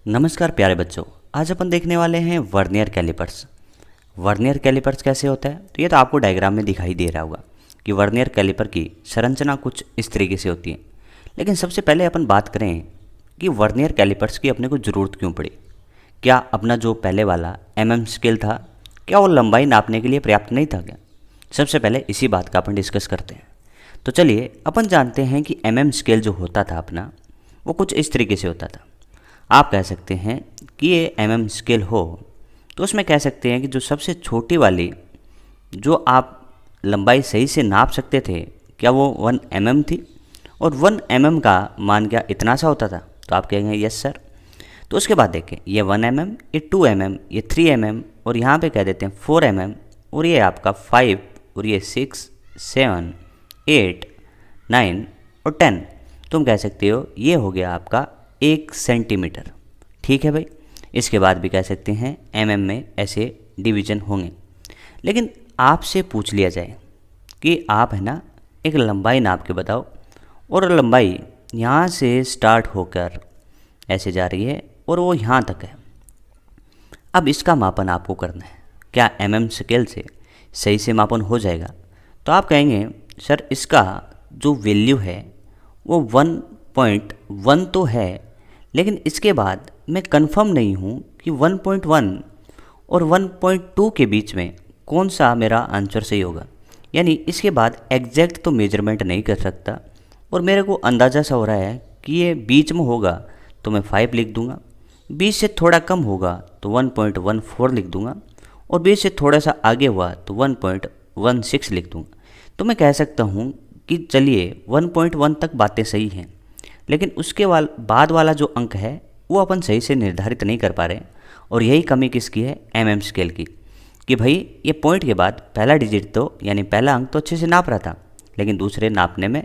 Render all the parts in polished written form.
नमस्कार प्यारे बच्चों। आज अपन देखने वाले हैं वर्नियर कैलिपर्स। वर्नियर कैलिपर्स कैसे होता है, तो ये तो आपको डायग्राम में दिखाई दे रहा होगा कि वर्नियर कैलिपर की संरचना कुछ इस तरीके से होती है। लेकिन सबसे पहले अपन बात करें कि वर्नियर कैलिपर्स की अपने को ज़रूरत क्यों पड़ी। क्या अपना जो पहले वाला स्केल था, क्या वो लंबाई नापने के लिए पर्याप्त नहीं था क्या? सबसे पहले इसी बात का अपन डिस्कस करते हैं। तो चलिए अपन जानते हैं कि स्केल जो होता था अपना, वो कुछ इस तरीके से होता था। आप कह सकते हैं कि ये स्केल हो तो उसमें कह सकते हैं कि जो सबसे छोटी वाली जो आप लंबाई सही से नाप सकते थे, क्या वो 1 थी? और 1 का मान क्या इतना सा होता था? तो आप कहेंगे यस सर। तो उसके बाद देखें, ये 1 ये 2 ये 3 और यहाँ पे कह देते हैं 4 और ये आपका 5 और ये 6 7 8 9 और 10। तुम कह सकते हो ये हो गया आपका 1 सेंटीमीटर। ठीक है भाई। इसके बाद भी कह सकते हैं में ऐसे डिवीजन होंगे। लेकिन आपसे पूछ लिया जाए कि आप है ना एक लंबाई नाप के बताओ, और लंबाई यहाँ से स्टार्ट होकर ऐसे जा रही है और वो यहाँ तक है। अब इसका मापन आपको करना है। क्या स्केल से सही से मापन हो जाएगा? तो आप कहेंगे सर इसका जो वैल्यू है वो 1.1 तो है, लेकिन इसके बाद मैं कंफर्म नहीं हूँ कि 1.1 और 1.2 के बीच में कौन सा मेरा आंसर सही होगा। यानी इसके बाद एग्जैक्ट तो मेजरमेंट नहीं कर सकता, और मेरे को अंदाज़ा सा हो रहा है कि ये बीच में होगा तो मैं 5 लिख दूंगा, बीच से थोड़ा कम होगा तो 1.14 लिख दूंगा, और बीच से थोड़ा सा आगे हुआ तो 1.16 लिख दूंगा। तो मैं कह सकता हूँ कि चलिए 1.1 तक बातें सही हैं, लेकिन उसके बाद वाला जो अंक है वो अपन सही से निर्धारित नहीं कर पा रहे। और यही कमी किसकी है? स्केल की। कि भाई ये पॉइंट के बाद पहला डिजिट तो यानी पहला अंक तो अच्छे से नाप रहा था, लेकिन दूसरे नापने में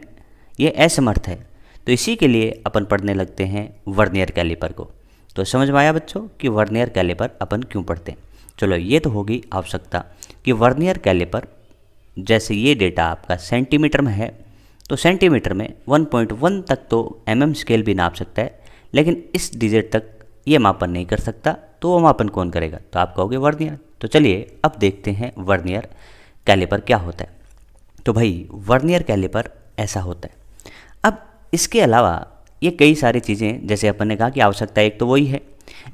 ये असमर्थ है। तो इसी के लिए अपन पढ़ने लगते हैं वर्नियर कैलिपर को। तो समझ में आया बच्चों कि वर्नियर कैलिपर अपन क्यों पढ़ते हैं। चलो ये तो होगी आवश्यकता कि वर्नियर कैलिपर, जैसे ये डेटा आपका सेंटीमीटर में है तो सेंटीमीटर में 1.1 तक तो स्केल भी नाप सकता है, लेकिन इस डिजिट तक ये मापन नहीं कर सकता। तो वो मापन कौन करेगा? तो आप कहोगे वर्नियर। तो चलिए अब देखते हैं वर्नियर कैलिपर क्या होता है। तो भाई वर्नियर कैलिपर ऐसा होता है। अब इसके अलावा ये कई सारी चीज़ें, जैसे अपन ने कहा कि आवश्यकता एक तो वही है,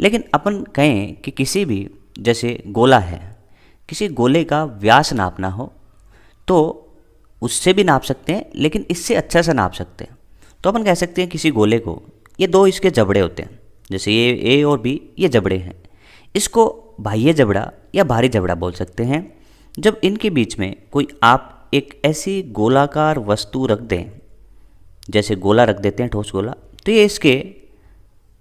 लेकिन अपन कहें कि किसी भी, जैसे गोला है, किसी गोले का व्यास नापना हो तो उससे भी नाप सकते हैं, लेकिन इससे अच्छा सा नाप सकते हैं। तो अपन कह सकते हैं किसी गोले को, ये दो इसके जबड़े होते हैं, जैसे ये ए और बी, ये जबड़े हैं। इसको बाह्य जबड़ा या बाहरी जबड़ा बोल सकते हैं। जब इनके बीच में कोई आप एक ऐसी गोलाकार वस्तु रख दें, जैसे गोला रख देते हैं, ठोस गोला, तो ये इसके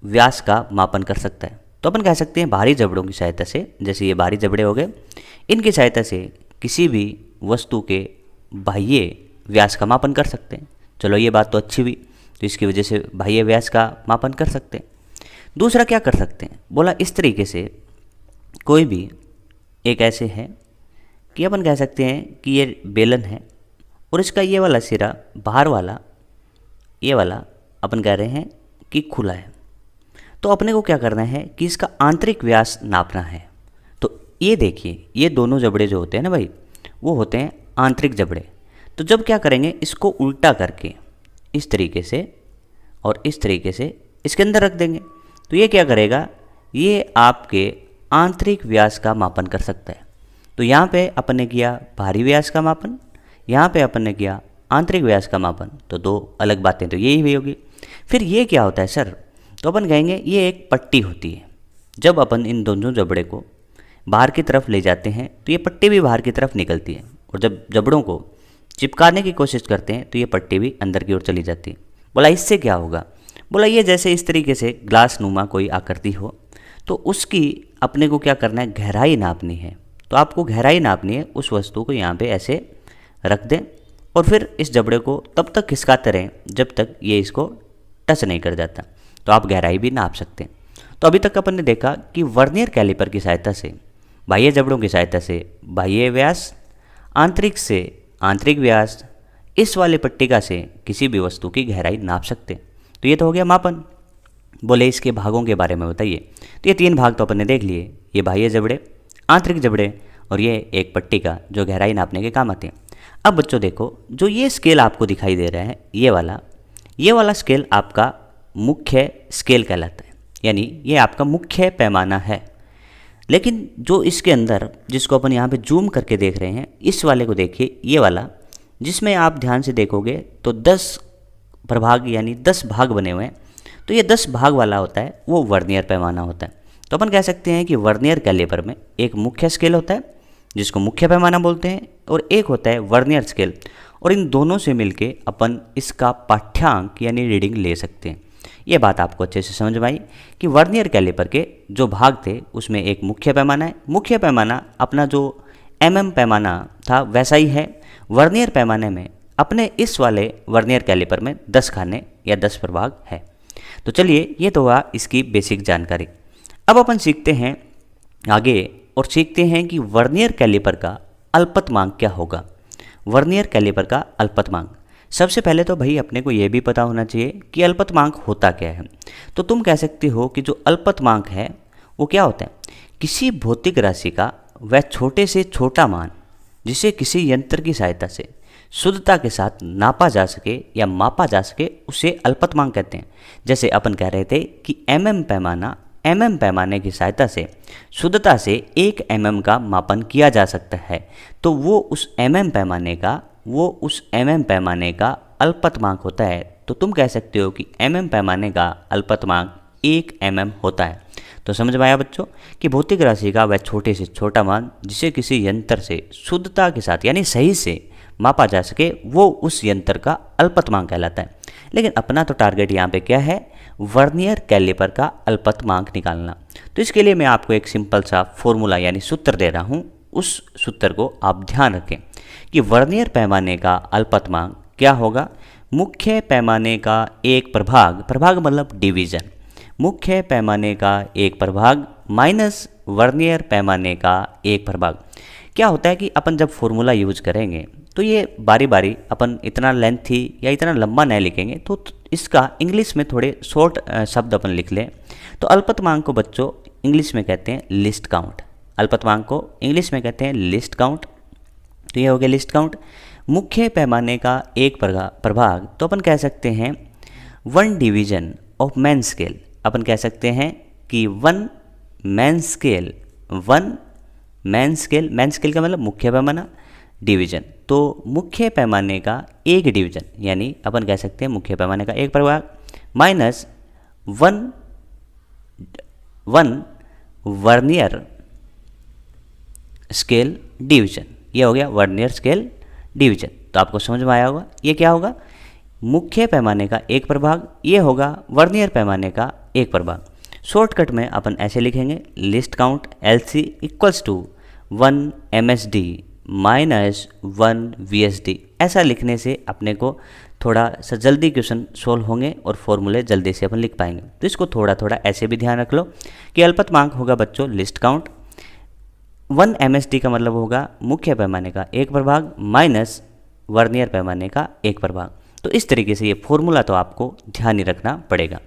व्यास का मापन कर सकता है। तो अपन कह सकते हैं बाहरी जबड़ों की सहायता से, जैसे ये बाहरी जबड़े हो गए, इनकी सहायता से किसी भी वस्तु के बाह्य व्यास का मापन कर सकते हैं। चलो ये बात तो अच्छी हुई, तो इसकी वजह से बाह्य व्यास का मापन कर सकते हैं। दूसरा क्या कर सकते हैं? बोला इस तरीके से कोई भी एक ऐसे है कि अपन कह सकते हैं कि ये बेलन है और इसका ये वाला सिरा बाहर वाला, ये वाला अपन कह रहे हैं कि खुला है। तो अपने को क्या करना है कि इसका आंतरिक व्यास नापना है। तो ये देखिए, ये दोनों जबड़े जो होते हैं ना भाई, वो होते हैं आंतरिक जबड़े। तो जब क्या करेंगे, इसको उल्टा करके इस तरीके से और इस तरीके से इसके अंदर रख देंगे, तो ये क्या करेगा, ये आपके आंतरिक व्यास का मापन कर सकता है। तो यहाँ पे अपन ने किया बाहरी व्यास का मापन, यहाँ पे अपन ने किया आंतरिक व्यास का मापन। तो दो अलग बातें तो यही हुई होगी। फिर ये क्या होता है सर? तो अपन कहेंगे ये एक पट्टी होती है। जब अपन इन दोनों जबड़े को बाहर की तरफ ले जाते हैं तो ये पट्टी भी बाहर की तरफ निकलती है, और जब जबड़ों को चिपकाने की कोशिश करते हैं तो ये पट्टी भी अंदर की ओर चली जाती है। बोला इससे क्या होगा? बोला ये जैसे इस तरीके से ग्लास नुमा कोई आकृति हो, तो उसकी अपने को क्या करना है, गहराई नापनी है। तो आपको गहराई नापनी है, उस वस्तु को यहाँ पे ऐसे रख दें और फिर इस जबड़े को तब तक खिसकाते रहें जब तक ये इसको टच नहीं कर जाता। तो आप गहराई भी नाप सकते हैं। तो अभी तक अपन ने देखा कि वर्नियर कैलिपर की सहायता से, बाह्य जबड़ों की सहायता से बाह्य व्यास, आंतरिक से आंतरिक व्यास, इस वाले पट्टिका से किसी भी वस्तु की गहराई नाप सकते हैं। तो ये तो हो गया मापन। बोले इसके भागों के बारे में बताइए। तो ये 3 भाग तो अपन ने देख लिए, ये बाह्य जबड़े, आंतरिक जबड़े और ये एक पट्टी का जो गहराई नापने के काम आते हैं। अब बच्चों देखो, जो ये स्केल आपको दिखाई दे रहा है, ये वाला स्केल आपका मुख्य स्केल कहलाता है, यानी ये आपका मुख्य पैमाना है। लेकिन जो इसके अंदर, जिसको अपन यहाँ पे जूम करके देख रहे हैं, इस वाले को देखिए, ये वाला, जिसमें आप ध्यान से देखोगे तो 10 प्रभाग यानी 10 भाग बने हुए हैं। तो ये 10 भाग वाला होता है, वो वर्नियर पैमाना होता है। तो अपन कह सकते हैं कि वर्नियर कैलिपर में एक मुख्य स्केल होता है जिसको मुख्य पैमाना बोलते हैं, और एक होता है वर्नियर स्केल, और इन दोनों से मिलके अपन इसका पाठ्यांक यानी रीडिंग ले सकते हैं। ये बात आपको अच्छे से समझ में आई कि वर्नियर कैलिपर के जो भाग थे उसमें एक मुख्य पैमाना है। मुख्य पैमाना अपना जो पैमाना था वैसा ही है। वर्नियर पैमाने में अपने इस वाले वर्नियर कैलिपर में 10 खाने या 10 प्रभाग है। तो चलिए, ये तो हुआ इसकी बेसिक जानकारी। अब अपन सीखते हैं आगे और सीखते हैं कि वर्नियर कैलिपर का अल्पतमांक क्या होगा। वर्नियर कैलिपर का अल्पतमांक, सबसे पहले तो भाई अपने को ये भी पता होना चाहिए कि अल्पतमांक होता क्या है। तो तुम कह सकते हो कि जो अल्पतमांक है वो क्या होता है, किसी भौतिक राशि का वह छोटे से छोटा मान जिसे किसी यंत्र की सहायता से शुद्धता के साथ नापा जा सके या मापा जा सके, उसे अल्पतमांक कहते हैं। जैसे अपन कह रहे थे कि पैमाने की सहायता से शुद्धता से 1 का मापन किया जा सकता है, तो वो उस पैमाने का अल्पतमांक होता है। तो तुम कह सकते हो कि पैमाने का अल्पतमांक 1 होता है। तो समझ में आया बच्चों कि भौतिक राशि का वह छोटे से छोटा मान जिसे किसी यंत्र से शुद्धता के साथ यानी सही से मापा जा सके, वो उस यंत्र का अल्पतमांक कहलाता है। लेकिन अपना तो टारगेट यहाँ पे क्या है, वर्नियर कैलिपर का अल्पतमांक निकालना। तो इसके लिए मैं आपको एक सिंपल सा फॉर्मूला यानी सूत्र दे रहा हूँ, उस सूत्र को आप ध्यान रखें कि वर्नियर पैमाने का अल्पतमांक क्या होगा। मुख्य पैमाने का एक प्रभाग मतलब डिवीजन, मुख्य पैमाने का एक प्रभाग माइनस वर्नियर पैमाने का एक प्रभाग। क्या होता है कि अपन जब फॉर्मूला यूज करेंगे तो ये बारी बारी अपन इतना लेंथी या इतना लंबा नहीं लिखेंगे, तो इसका इंग्लिश में थोड़े शॉर्ट शब्द अपन लिख लें। तो अल्पतमांक को बच्चों इंग्लिश में कहते हैं लिस्ट काउंट। अल्पतमांक को इंग्लिश में कहते हैं लिस्ट काउंट। तो ये हो गया लिस्ट काउंट। मुख्य पैमाने का एक प्रभाग, तो अपन कह सकते हैं 1 डिवीजन ऑफ मैन स्केल। अपन कह सकते हैं कि 1 मैन स्केल का मतलब मुख्य पैमाना, डिवीजन। तो मुख्य पैमाने का एक डिवीजन यानी अपन कह सकते हैं मुख्य पैमाने का एक प्रभाग माइनस 1 वर्नियर स्केल डिवीजन। ये हो गया वर्नियर स्केल डिवीजन। तो आपको समझ में आया होगा ये क्या होगा, मुख्य पैमाने का एक प्रभाग, ये होगा वर्नियर पैमाने का एक प्रभाग। शॉर्टकट में अपन ऐसे लिखेंगे, least count LC equals to 1 MSD minus 1 VSD। ऐसा लिखने से अपने को थोड़ा सा जल्दी क्वेश्चन सोल्व होंगे और फॉर्मूले जल्दी से अपन लिख पाएंगे। तो इसको थोड़ा थोड़ा ऐसे भी ध्यान रख लो कि अल्पतमांक होगा बच्चों लिस्ट काउंट, 1 MSD का मतलब होगा मुख्य पैमाने का एक प्रभाग माइनस वर्नियर पैमाने का एक प्रभाग। तो इस तरीके से ये फॉर्मूला तो आपको ध्यान ही रखना पड़ेगा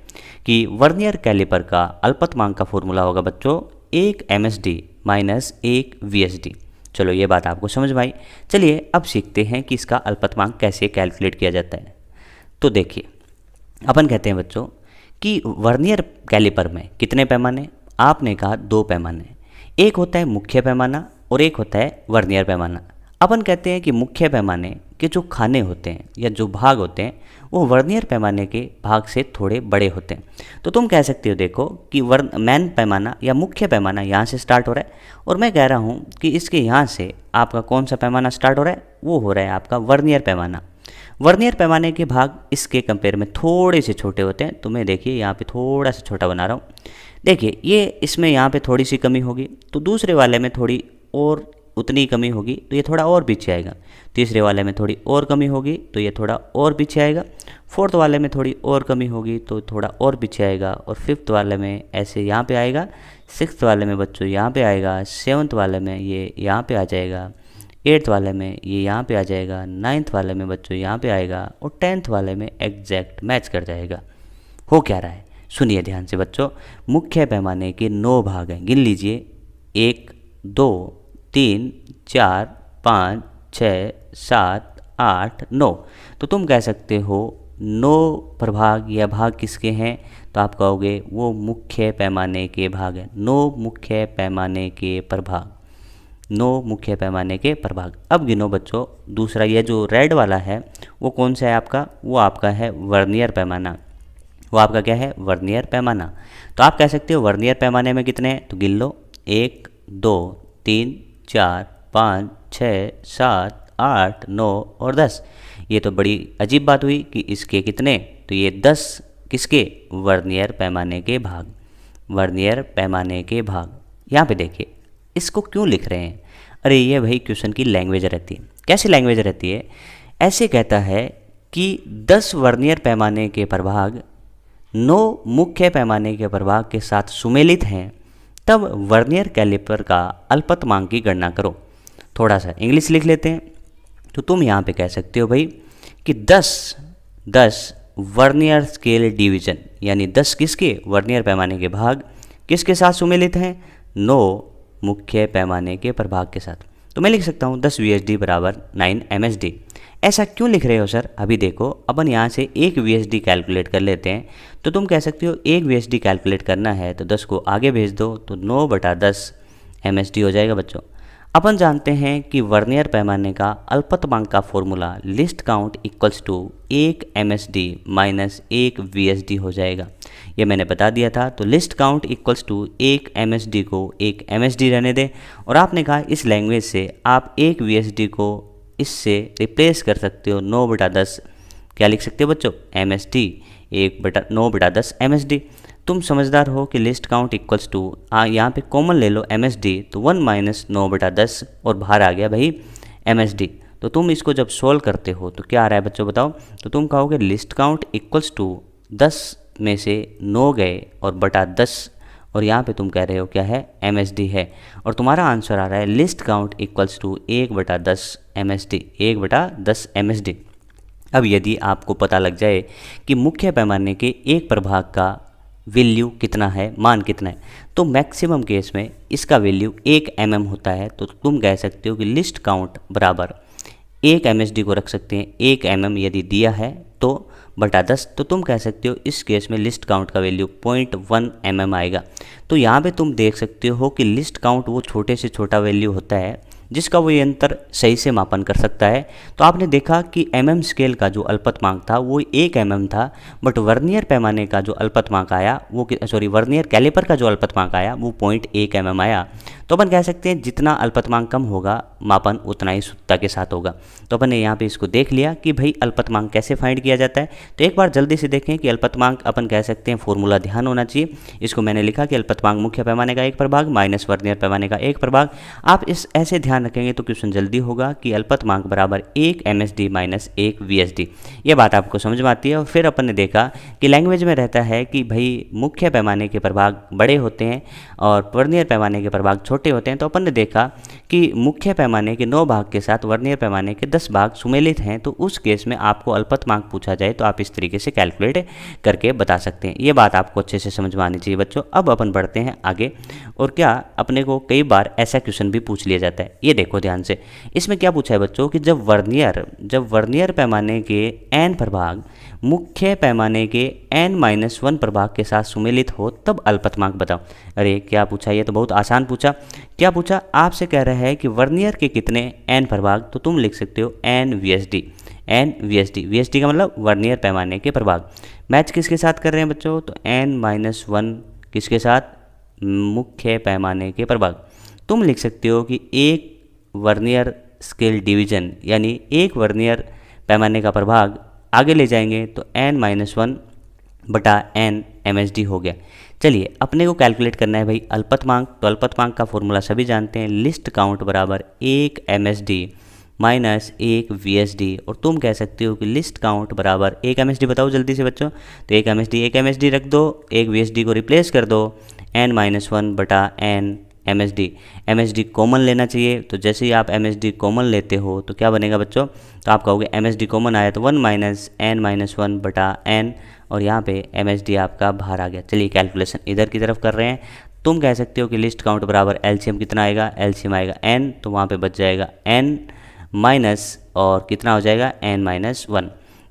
कि वर्नियर कैलिपर का अल्पतमांक का फॉर्मूला होगा बच्चों 1 MSD माइनस 1 VSD। चलो ये बात आपको समझ में आई। चलिए अब सीखते हैं कि इसका अल्पतमांक कैसे कैलकुलेट किया जाता है। तो देखिए, अपन कहते हैं बच्चों कि वर्नियर कैलिपर में कितने पैमाने, आपने कहा 2 पैमाने, एक होता है मुख्य पैमाना और एक होता है वर्नियर पैमाना। अपन कहते हैं कि मुख्य पैमाने के जो खाने होते हैं या जो भाग होते हैं वो वर्नियर पैमाने के भाग से थोड़े बड़े होते हैं। तो तुम कह सकते हो देखो कि मैन पैमाना या मुख्य पैमाना यहाँ से स्टार्ट हो रहा है, और मैं कह रहा हूँ कि इसके यहाँ से आपका कौन सा पैमाना स्टार्ट हो रहा है, वो हो रहा है आपका वर्नियर पैमाना। वर्नियर पैमाने के भाग इसके कंपेयर में थोड़े से छोटे होते हैं। तो मैं देखिए यहाँ पे थोड़ा सा छोटा बना रहा हूँ। देखिए ये इसमें यहाँ पे थोड़ी सी कमी होगी, तो दूसरे वाले में थोड़ी और उतनी कमी होगी तो ये थोड़ा और पीछे आएगा। तीसरे वाले में थोड़ी और कमी होगी तो ये थोड़ा और पीछे आएगा। फोर्थ वाले में थोड़ी और कमी होगी तो थोड़ा और पीछे आएगा। और फिफ्थ वाले में ऐसे यहाँ पे आएगा। सिक्स्थ वाले में बच्चों यहाँ पे आएगा। सेवन्थ वाले में ये यहाँ पे आ जाएगा। एट्थ वाले में ये यहाँ पे आ जाएगा। नाइन्थ वाले में बच्चों यहाँ पे आएगा। और 10th वाले में एग्जैक्ट मैच कर जाएगा। हो क्या रहा है, सुनिए ध्यान से बच्चों, मुख्य पैमाने के 9 भाग हैं, गिन लीजिए 1 2 3 4 5 6 7 8 9। तो तुम कह सकते हो 9 प्रभाग या भाग किसके हैं, तो आप कहोगे वो मुख्य पैमाने के भाग हैं। 9 मुख्य पैमाने के प्रभाग, 9 मुख्य पैमाने के प्रभाग। अब गिनो बच्चों, दूसरा ये जो रेड वाला है वो कौन सा है आपका, वो आपका है वर्नियर पैमाना। वो आपका क्या है, वर्नियर पैमाना। तो आप कह सकते हो वर्नियर पैमाने में कितने हैं, तो गिन लो 1 2 3 4 5 6 7 8 9 और 10। ये तो बड़ी अजीब बात हुई कि इसके कितने, तो ये 10 किसके, वर्नियर पैमाने के भाग, वर्नियर पैमाने के भाग। यहाँ पे देखिए इसको क्यों लिख रहे हैं, अरे ये भाई क्वेश्चन की लैंग्वेज रहती है। कैसी लैंग्वेज रहती है, ऐसे कहता है कि 10 वर्नियर पैमाने के प्रभाग 9 मुख्य पैमाने के प्रभाग के साथ सुमेलित हैं, तब वर्नियर कैलिपर का अल्पतमांक की गणना करो। थोड़ा सा इंग्लिश लिख लेते हैं। तो तुम यहाँ पे कह सकते हो भाई कि 10 वर्नियर स्केल डिवीजन, यानी 10 किसके, वर्नियर पैमाने के भाग किसके साथ सुमेलित हैं, 9 मुख्य पैमाने के प्रभाग के साथ। तो मैं लिख सकता हूँ 10 VSD बराबर 9 MSD। ऐसा क्यों लिख रहे हो सर, अभी देखो अपन यहाँ से 1 VSD कैलकुलेट कर लेते हैं। तो तुम कह सकते हो 1 VSD कैलकुलेट करना है तो 10 को आगे भेज दो, तो 9/10 MSD हो जाएगा बच्चों। अपन जानते हैं कि वर्नियर पैमाने का अल्पतमांक का formula least count equals to 1 MSD minus 1 VSD हो जाएगा। ये मैंने बता दिया था। तो least count equals to 1 MSD को 1 MSD रहने दें, और आपने कहा इस लैंग्वेज से आप 1 VSD को इससे रिप्लेस कर सकते हो 9/10। क्या लिख सकते हो बच्चों, MSD, 9/10 MSD। तुम समझदार हो कि लिस्ट काउंट इक्वल्स टू, यहाँ पे कॉमन ले लो MSD, तो 1 माइनस 9/10 और बाहर आ गया भाई MSD। तो तुम इसको जब सोल्व करते हो तो क्या आ रहा है बच्चों बताओ, तो तुम कहोगे लिस्ट काउंट इक्वल्स टू 10 में से 9 गए और बटा 10, और यहाँ पे तुम कह रहे हो क्या है, MSD है, और तुम्हारा आंसर आ रहा है least count equals to 1/10 MSD, 1/10 MSD। अब यदि आपको पता लग जाए कि मुख्य पैमाने के एक प्रभाग का वैल्यू कितना है, मान कितना है, तो मैक्सिमम केस में इसका वैल्यू 1 mm होता है, तो तुम कह सकते हो कि लिस्ट काउंट बराबर 1 MSD को रख सकते हैं। 1 mm यदि दिया है तो बटा 10, तो तुम कह सकते हो इस केस में लिस्ट काउंट का वैल्यू 0.1 mm आएगा। तो यहाँ पे तुम देख सकते हो कि लिस्ट काउंट वो छोटे से छोटा वैल्यू होता है जिसका वो यंत्र सही से मापन कर सकता है। तो आपने देखा कि MM स्केल का जो अल्पतमांक था वो 1 mm था, बट वर्नियर पैमाने का जो अल्पतमांक आया वो, सॉरी, वर्नियर कैलिपर का जो अल्पतमांक आया वो 0.1 mm आया। तो अपन कह सकते हैं जितना अल्पतमांक कम होगा मापन उतना ही शुद्धता के साथ होगा। तो अपन ने यहाँ पे इसको देख लिया कि भाई अल्पतमांक कैसे फाइंड किया जाता है। तो एक बार जल्दी से देखें कि अल्पतमांक अपन कह सकते हैं, फॉर्मूला ध्यान होना चाहिए। इसको मैंने लिखा कि अल्पतमांक मुख्य पैमाने का एक प्रभाग माइनस वर्नियर पैमाने का एक प्रभाग। आप इस ऐसे ध्यान रखेंगे तो क्वेश्चन जल्दी होगा कि अल्पतमांक बराबर 1 MSD माइनस 1 VSD। ये बात आपको समझ में आती है। और फिर अपन ने देखा कि लैंग्वेज में रहता है कि भाई मुख्य पैमाने के प्रभाग बड़े होते हैं और वर्नियर पैमाने के प्रभाग छोटे होते हैं। तो अपन ने देखा कि मुख्य पैमाने के 9 भाग के साथ वर्नियर पैमाने के 10 भाग सुमेलित हैं, तो उस केस में आपको अल्पतमांक पूछा जाए तो आप इस तरीके से कैलकुलेट करके बता सकते हैं। ये बात आपको अच्छे से समझ में आनी चाहिए बच्चों। अब अपन बढ़ते हैं आगे, और क्या अपने को कई बार ऐसा क्वेश्चन भी पूछ लिया जाता है। ये देखो ध्यान से, इसमें क्या पूछा है बच्चों कि जब वर्नियर पैमाने के n प्रभाग मुख्य पैमाने के n-1 प्रभाग के साथ सुमेलित हो तब अल्पतमांक बताओ। अरे क्या पूछा, ये तो बहुत आसान पूछा। क्या पूछा, आपसे कह रहा है कि वर्नियर के कितने n प्रभाग, तो तुम लिख सकते हो n VSD। VSD का मतलब वर्नियर पैमाने के प्रभाग। मैच किसके साथ कर रहे हैं बच्चों, तो n-1 किसके साथ, मुख्य पैमाने के प्रभाग। तुम लिख सकते हो कि एक वर्नियर स्केल डिवीजन, यानी एक वर्नियर पैमाने का प्रभाग आगे ले जाएंगे तो n-1 बटा n MSD हो गया। चलिए अपने को कैलकुलेट करना है भाई अल्पतमांक। तो अल्पतमांक का फॉर्मूला सभी जानते हैं, लिस्ट काउंट बराबर 1 MSD माइनस 1 VSD। और तुम कह सकते हो कि लिस्ट काउंट बराबर 1 MSD, बताओ जल्दी से बच्चों, तो 1 MSD रख दो, 1 VSD को रिप्लेस कर दो, n-1 बटा n M S D common लेना चाहिए। तो जैसे ही आप एम एस डी कॉमन लेते हो तो क्या बनेगा बच्चों, तो आप कहोगे एम एस डी कॉमन आया तो 1 माइनस एन माइनस वन बटा एन, और यहाँ पे एम एस डी आपका बाहर आ गया। चलिए कैलकुलेशन इधर की तरफ कर रहे हैं। तुम कह सकते हो कि लिस्ट काउंट बराबर एलसीएम कितना आएगा, एलसीएम आएगा एन, तो वहाँ पे बच जाएगा एन माइनस और कितना हो जाएगा एन माइनस वन।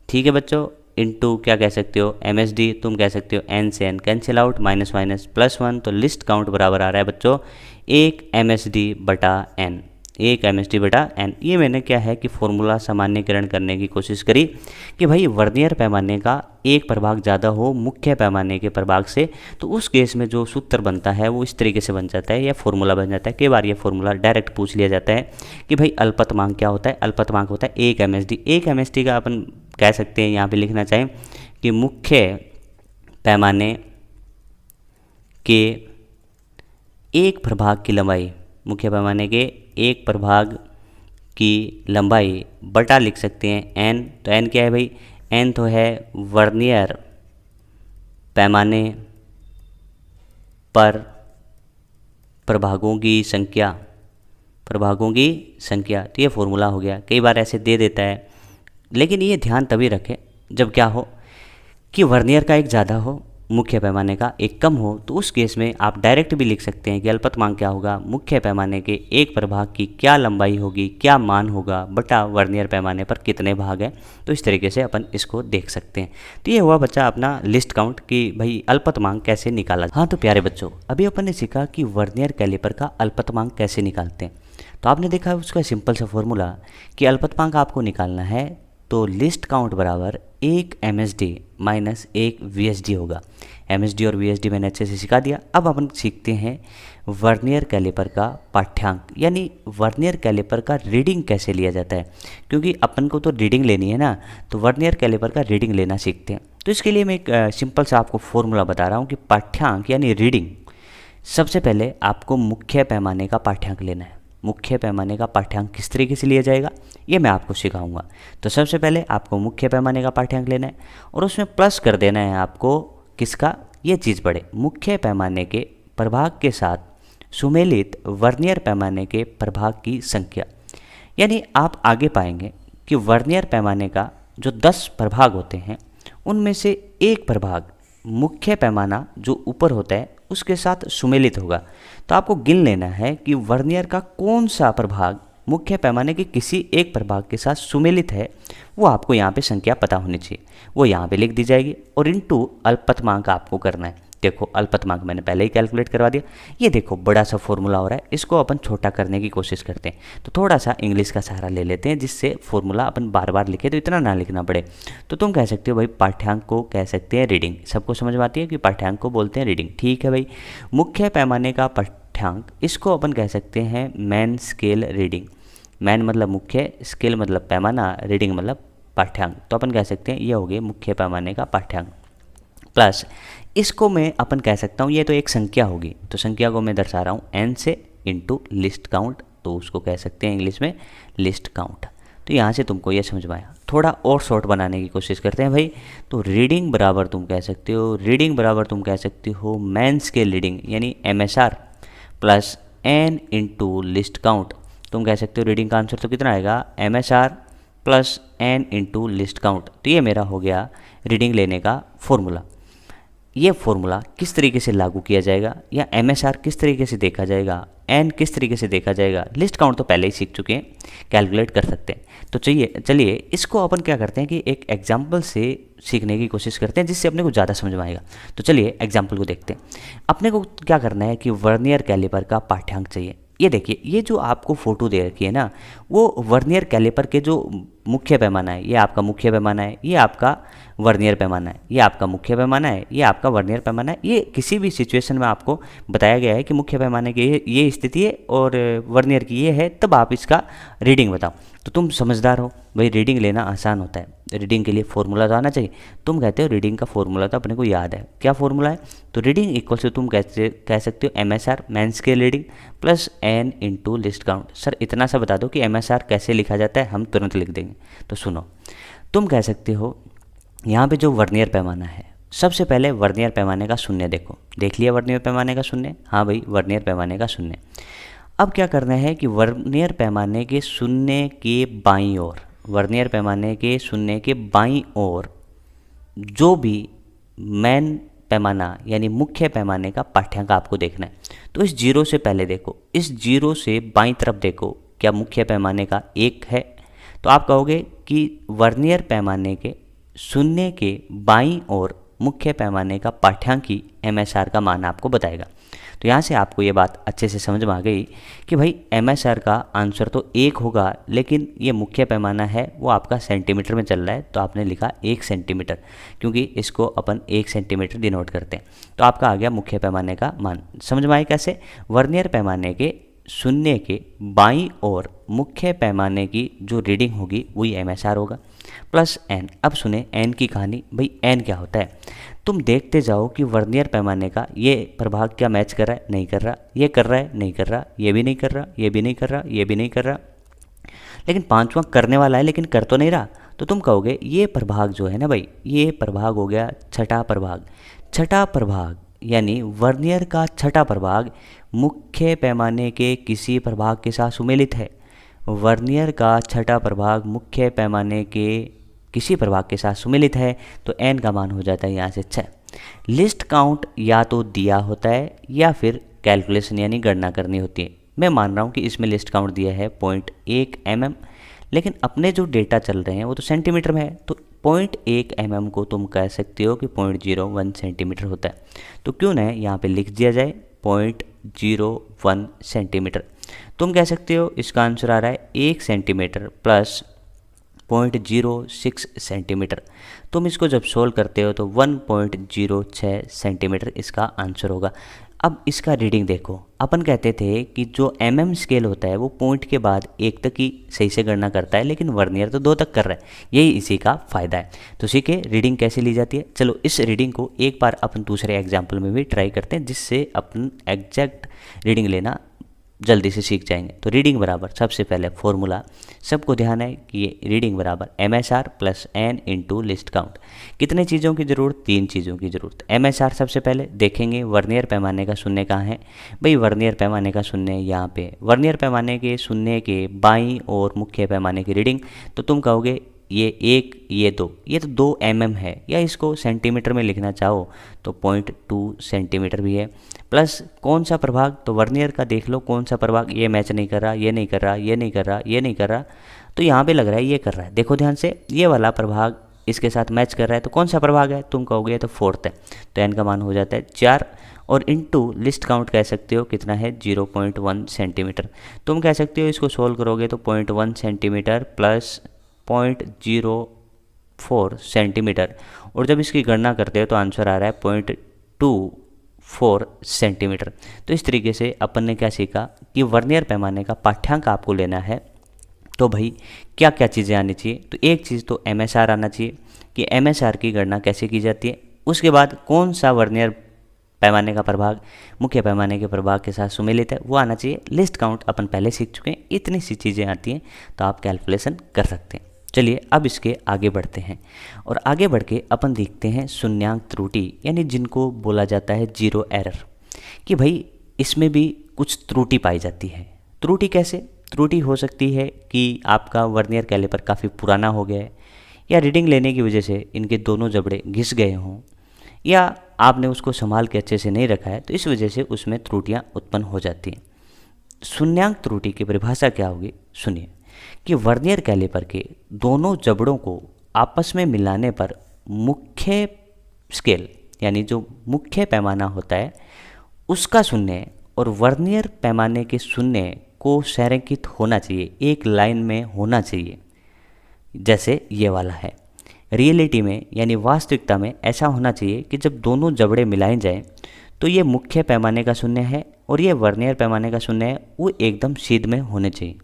ठीक है बच्चों, इनटू क्या कह सकते हो एम एस डी, तुम कह सकते हो एन से N cancel out, minus minus plus one, तो लिस्ट काउंट बराबर आ रहा है बच्चों 1 एम एस डी बटा एन, 1 एम एस डी बटा एन। ये मैंने क्या है कि फॉर्मूला सामान्यकरण करने की कोशिश करी कि भाई वर्नियर पैमाने का एक प्रभाग ज़्यादा हो मुख्य पैमाने के प्रभाग से, तो उस केस में जो सूत्र बनता है वो इस तरीके से बन जाता है या फॉर्मूला बन जाता है। कई बार ये फॉर्मूला डायरेक्ट पूछ लिया जाता है कि भाई अल्पतमांक क्या होता है। अल्पतमांक होता है 1 M S D. 1 M S D का अपन कह सकते हैं यहाँ पे लिखना चाहें कि मुख्य पैमाने के एक प्रभाग की लंबाई, मुख्य पैमाने के एक प्रभाग की लंबाई बटा लिख सकते हैं एन। तो एन क्या है भाई, एन तो है वर्नियर पैमाने पर प्रभागों की संख्या, प्रभागों की संख्या। तो ये फॉर्मूला हो गया। कई बार ऐसे दे देता है, लेकिन ये ध्यान तभी रखें जब क्या हो कि वर्नियर का एक ज़्यादा हो मुख्य पैमाने का एक कम हो, तो उस केस में आप डायरेक्ट भी लिख सकते हैं कि अल्पतमांक क्या होगा, मुख्य पैमाने के एक प्रभाग की क्या लंबाई होगी, क्या मान होगा बटा वर्नियर पैमाने पर कितने भाग हैं। तो इस तरीके से अपन इसको देख सकते हैं। तो ये हुआ बच्चा अपना लिस्ट काउंट कि भाई अल्पतमांक कैसे निकाला। हाँ तो प्यारे बच्चों, अभी अपन ने सीखा कि वर्नियर कैलिपर का अल्पतमांक कैसे निकालते हैं। तो आपने देखा उसका सिंपल सा फॉर्मूला कि अल्पतमांक आपको निकालना है तो लिस्ट काउंट बराबर 1 M S D minus 1 V S D होगा। एम एस डी और वी एस डी मैंने अच्छे से सिखा दिया। अब अपन सीखते हैं वर्नियर कैलिपर का पाठ्यांक, यानी वर्नियर कैलिपर का रीडिंग कैसे लिया जाता है, क्योंकि अपन को तो रीडिंग लेनी है ना, तो वर्नियर कैलिपर का रीडिंग लेना सीखते हैं। तो इसके लिए मैं एक सिंपल सा आपको फॉर्मूला बता रहा हूँ कि पाठ्यांक यानी रीडिंग, सबसे पहले आपको मुख्य पैमाने का पाठ्यांक लेना है। मुख्य पैमाने का पाठ्यांक किस तरीके से लिया जाएगा ये मैं आपको सिखाऊंगा। तो सबसे पहले आपको मुख्य पैमाने का पाठ्यांक लेना है और उसमें प्लस कर देना है आपको किसका, ये चीज़ पढ़े, मुख्य पैमाने के प्रभाग के साथ सुमेलित वर्नियर पैमाने के प्रभाग की संख्या। यानी आप आगे पाएंगे कि वर्नियर पैमाने का जो 10 प्रभाग होते हैं उनमें से एक प्रभाग मुख्य पैमाना जो ऊपर होता है उसके साथ सुमेलित होगा। तो आपको गिन लेना है कि वर्नियर का कौन सा प्रभाग मुख्य पैमाने के किसी एक प्रभाग के साथ सुमेलित है, वो आपको यहाँ पे संख्या पता होनी चाहिए, वो यहाँ पे लिख दी जाएगी और इनटू अल्पतमांक आपको करना है। देखो अल्पतमांक मैंने पहले ही कैलकुलेट करवा दिया। ये देखो बड़ा सा फॉर्मूला हो रहा है, इसको अपन छोटा करने की कोशिश करते हैं। तो थोड़ा सा इंग्लिश का सहारा ले लेते हैं जिससे फॉर्मूला अपन बार बार लिखे तो इतना ना लिखना पड़े। तो तुम कह सकते हो भाई पाठ्यांक को कह सकते हैं रीडिंग, सबको समझ में आती है कि पाठ्यांक को बोलते हैं रीडिंग। ठीक है भाई, मुख्य पैमाने का पाठ्यांक, इसको अपन कह सकते हैं मैन स्केल रीडिंग। मैन मतलब मुख्य, स्केल मतलब पैमाना, रीडिंग मतलब पाठ्यांक। तो अपन कह सकते हैं ये हो गए मुख्य पैमाने का पाठ्यांक। प्लस इसको मैं अपन कह सकता हूँ ये तो एक संख्या होगी, तो संख्या को मैं दर्शा रहा हूँ एन से इंटू लिस्ट काउंट, तो उसको कह सकते हैं इंग्लिश में लिस्ट काउंट। तो यहाँ से तुमको ये समझ में आया। थोड़ा और शॉर्ट बनाने की कोशिश करते हैं भाई। तो रीडिंग बराबर तुम कह सकते हो, रीडिंग बराबर तुम कह सकते हो मैन स्केल रीडिंग यानी MSR plus N into least count. तुम कह सकते हो रीडिंग का आंसर तो कितना आएगा, MSR plus N into least count. तो ये मेरा हो गया रीडिंग लेने का फॉर्मूला। ये फॉर्मूला किस तरीके से लागू किया जाएगा या MSR किस तरीके से देखा जाएगा, एन किस तरीके से देखा जाएगा, लिस्ट काउंट तो पहले ही सीख चुके हैं, कैलकुलेट कर सकते हैं। तो चलिए इसको अपन क्या करते हैं कि एक एग्जाम्पल से सीखने की कोशिश करते हैं जिससे अपने को ज़्यादा समझ में आएगा। तो चलिए एग्जाम्पल को देखते हैं। अपने को क्या करना है कि वर्नियर कैलिपर का पाठ्यांक चाहिए। ये देखिए, ये जो आपको फोटो दे रखी है ना, वो वर्नियर कैलिपर के जो मुख्य पैमाना है, ये आपका मुख्य पैमाना है, ये आपका वर्नियर पैमाना है, ये आपका मुख्य पैमाना है, ये आपका वर्नियर पैमाना है। ये किसी भी सिचुएशन में आपको बताया गया है कि मुख्य पैमाने की ये स्थिति है और वर्नियर की ये है, तब आप इसका रीडिंग बताओ। तो तुम समझदार हो भाई, रीडिंग लेना आसान होता है। रीडिंग के लिए फॉर्मूला तो आना चाहिए। तुम कहते हो रीडिंग का फॉर्मूला तो अपने को याद है, क्या फॉर्मूला है, तो रीडिंग इक्वल से तुम कह सकते हो MSR main scale reading plus N into least count. Sir इतना सा बता दो कि MSR कैसे लिखा जाता है, हम तुरंत लिख देंगे। तो सुनो, तुम कह सकते हो यहाँ पे जो वर्नियर पैमाना है सबसे पहले वर्नियर पैमाने का शून्य देखो, देख लिया वर्नियर पैमाने का शून्य, हाँ भाई वर्नियर पैमाने का शून्य। अब क्या करना है कि वर्नियर पैमाने के शून्य के बाईं ओर, वर्नियर पैमाने के शून्य के बाईं ओर जो भी मेन पैमाना यानी मुख्य पैमाने का पाठ्यांक आपको देखना है। तो इस जीरो से पहले देखो, इस जीरो से बाईं तरफ देखो, क्या मुख्य पैमाने का 1 है? तो आप कहोगे कि वर्नियर पैमाने के शून्य के बाईं ओर मुख्य पैमाने का पाठ्यांक ही MSR का मान आपको बताएगा। तो यहाँ से आपको ये बात अच्छे से समझ में आ गई कि भाई MSR का आंसर तो 1 होगा, लेकिन ये मुख्य पैमाना है वो आपका सेंटीमीटर में चल रहा है, तो आपने लिखा 1 सेंटीमीटर, क्योंकि इसको अपन 1 सेंटीमीटर डिनोट करते हैं। तो आपका आ गया मुख्य पैमाने का मान। समझ में आए कैसे? वर्नियर पैमाने के शून्य के बाईं ओर मुख्य पैमाने की जो रीडिंग होगी वही MSR होगा, प्लस n। अब सुने n की कहानी। भाई n क्या होता है? तुम देखते जाओ कि वर्नियर पैमाने का ये प्रभाग क्या मैच कर रहा है, नहीं कर रहा, ये कर रहा है, नहीं कर रहा, ये भी नहीं कर रहा, ये भी नहीं कर रहा, ये भी नहीं कर रहा, लेकिन पांचवा करने वाला है लेकिन कर तो नहीं रहा। तो तुम कहोगे ये प्रभाग जो है ना भाई, ये प्रभाग हो गया छठा प्रभाग। छठा प्रभाग यानी वर्नियर का छठा प्रभाग मुख्य पैमाने के किसी प्रभाग के साथ सुमेलित है। वर्नियर का छठा प्रभाग मुख्य पैमाने के किसी प्रभाग के साथ सुमेलित है, तो n का मान हो जाता है यहाँ से 6। लिस्ट काउंट या तो दिया होता है या फिर कैलकुलेशन यानी गणना करनी होती है। मैं मान रहा हूँ कि इसमें लिस्ट काउंट दिया है 0.1 mm, लेकिन अपने जो डेटा चल रहे हैं वो तो सेंटीमीटर में है, तो 0.1 mm को तुम कह सकते हो कि 0.01 सेंटीमीटर होता है। तो क्यों ना यहाँ पे लिख दिया जाए 0.01 सेंटीमीटर। तुम कह सकते हो इसका आंसर आ रहा है 1 सेंटीमीटर प्लस 0.06 सेंटीमीटर। तुम इसको जब सोल्व करते हो तो 1.06 सेंटीमीटर इसका आंसर होगा। अब इसका रीडिंग देखो, अपन कहते थे कि जो mm स्केल होता है वो पॉइंट के बाद 1 तक ही सही से गणना करता है, लेकिन वर्नियर तो 2 तक कर रहा है, यही इसी का फ़ायदा है। तो सीखे रीडिंग कैसे ली जाती है। चलो इस रीडिंग को एक बार अपन दूसरे एग्जाम्पल में भी ट्राई करते हैं, जिससे अपन एग्जैक्ट रीडिंग लेना जल्दी से सीख जाएंगे। तो रीडिंग बराबर सबसे पहले फॉर्मूला, सबको ध्यान है कि ये रीडिंग बराबर MSR plus n into least count. कितने चीज़ों की ज़रूरत? 3 चीज़ों की ज़रूरत। MSR सबसे पहले देखेंगे वर्नियर पैमाने का शून्य कहाँ है। भाई वर्नियर पैमाने का शून्य यहाँ पे, वर्नियर पैमाने के शून्य के बाईं और मुख्य पैमाने की रीडिंग। तो तुम कहोगे ये 1 ये 2, ये तो 2 mm है, या इसको सेंटीमीटर में लिखना चाहो तो 0.2 सेंटीमीटर भी है। प्लस कौन सा प्रभाग? तो वर्नियर का देख लो कौन सा प्रभाग ये मैच नहीं कर रहा, ये नहीं कर रहा, ये नहीं कर रहा, ये नहीं कर रहा, तो यहाँ पे लग रहा है ये कर रहा है। देखो ध्यान से, ये वाला प्रभाग इसके साथ मैच कर रहा है, तो कौन सा प्रभाग है? तुम कहोगे तो 4th है, तो n का मान हो जाता है 4। और इनटू लिस्ट काउंट कह सकते हो कितना है? 0.1 सेंटीमीटर। तुम कह सकते हो इसको सोल्व करोगे तो 0.1 सेंटीमीटर प्लस 0.04 सेंटीमीटर, और जब इसकी गणना करते हो तो आंसर आ रहा है 0.24 सेंटीमीटर। तो इस तरीके से अपन ने क्या सीखा कि वर्नियर पैमाने का पाठ्यांक आपको लेना है, तो भाई क्या क्या चीज़ें आनी चाहिए। तो एक चीज़ तो MSR आना चाहिए कि MSR की गणना कैसे की जाती है। उसके बाद कौन सा वर्नियर पैमाने का प्रभाग मुख्य पैमाने के प्रभाग के साथ सुमेलित है वो आना चाहिए। लिस्ट काउंट अपन पहले सीख चुके हैं, इतनी सी चीज़ें आती हैं तो आप कैलकुलेशन कर सकते हैं। चलिए अब इसके आगे बढ़ते हैं, और आगे बढ़ के अपन देखते हैं शून्यांक त्रुटि, यानी जिनको बोला जाता है जीरो एरर, कि भाई इसमें भी कुछ त्रुटि पाई जाती है। त्रुटि कैसे? त्रुटि हो सकती है कि आपका वर्नियर कैलिपर काफ़ी पुराना हो गया है, या रीडिंग लेने की वजह से इनके दोनों जबड़े घिस गए हों, या आपने उसको संभाल के अच्छे से नहीं रखा है, तो इस वजह से उसमें त्रुटियाँ उत्पन्न हो जाती हैं। शून्यांक त्रुटि की परिभाषा क्या होगी? सुनिए कि वर्नियर कैलिपर के दोनों जबड़ों को आपस में मिलाने पर मुख्य स्केल यानी जो मुख्य पैमाना होता है उसका शून्य और वर्नियर पैमाने के शून्य को संरेखित होना चाहिए, एक लाइन में होना चाहिए, जैसे ये वाला है। रियलिटी में यानी वास्तविकता में ऐसा होना चाहिए कि जब दोनों जबड़े मिलाए जाएं तो ये मुख्य पैमाने का शून्य है और ये वर्नियर पैमाने का शून्य है, वो एकदम सीध में होने चाहिए।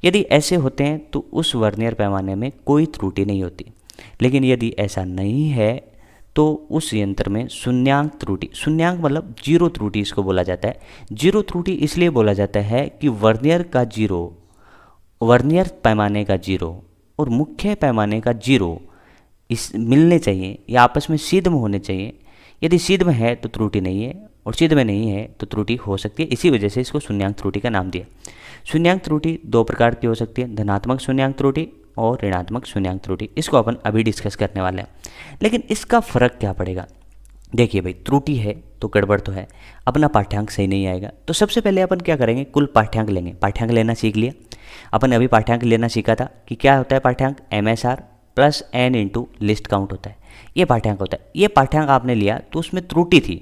यदि ऐसे होते हैं तो उस वर्नियर पैमाने में कोई त्रुटि नहीं होती, लेकिन यदि ऐसा नहीं है तो उस यंत्र में शून्यांक त्रुटि, शून्यांक मतलब जीरो त्रुटि इसको बोला जाता है। जीरो त्रुटि इसलिए बोला जाता है कि वर्नियर का जीरो, वर्नियर पैमाने का जीरो और मुख्य पैमाने का जीरो इस मिलने चाहिए या आपस में सिद्ध में होने चाहिए। यदि सिद्ध में है तो त्रुटि नहीं है और सिद्ध में नहीं है तो त्रुटि हो सकती है। इसी वजह से इसको शून्यांक त्रुटि का नाम दिया। शून्यांक त्रुटि दो प्रकार की हो सकती है, धनात्मक शून्यांक त्रुटि और ऋणात्मक शून्यांक त्रुटि। इसको अपन अभी डिस्कस करने वाले हैं। लेकिन इसका फर्क क्या पड़ेगा? देखिए भाई, त्रुटि है तो गड़बड़ तो है, अपना पाठ्यांक सही नहीं आएगा। तो सबसे पहले अपन क्या करेंगे, कुल पाठ्यांक लेंगे। पाठ्यांक लेना सीख लिया अपन, अभी पाठ्यांक लेना सीखा था कि क्या होता है पाठ्यांक, MSR plus n into least count होता है, ये पाठ्यांक होता है। ये पाठ्यांक आपने लिया तो उसमें त्रुटि थी,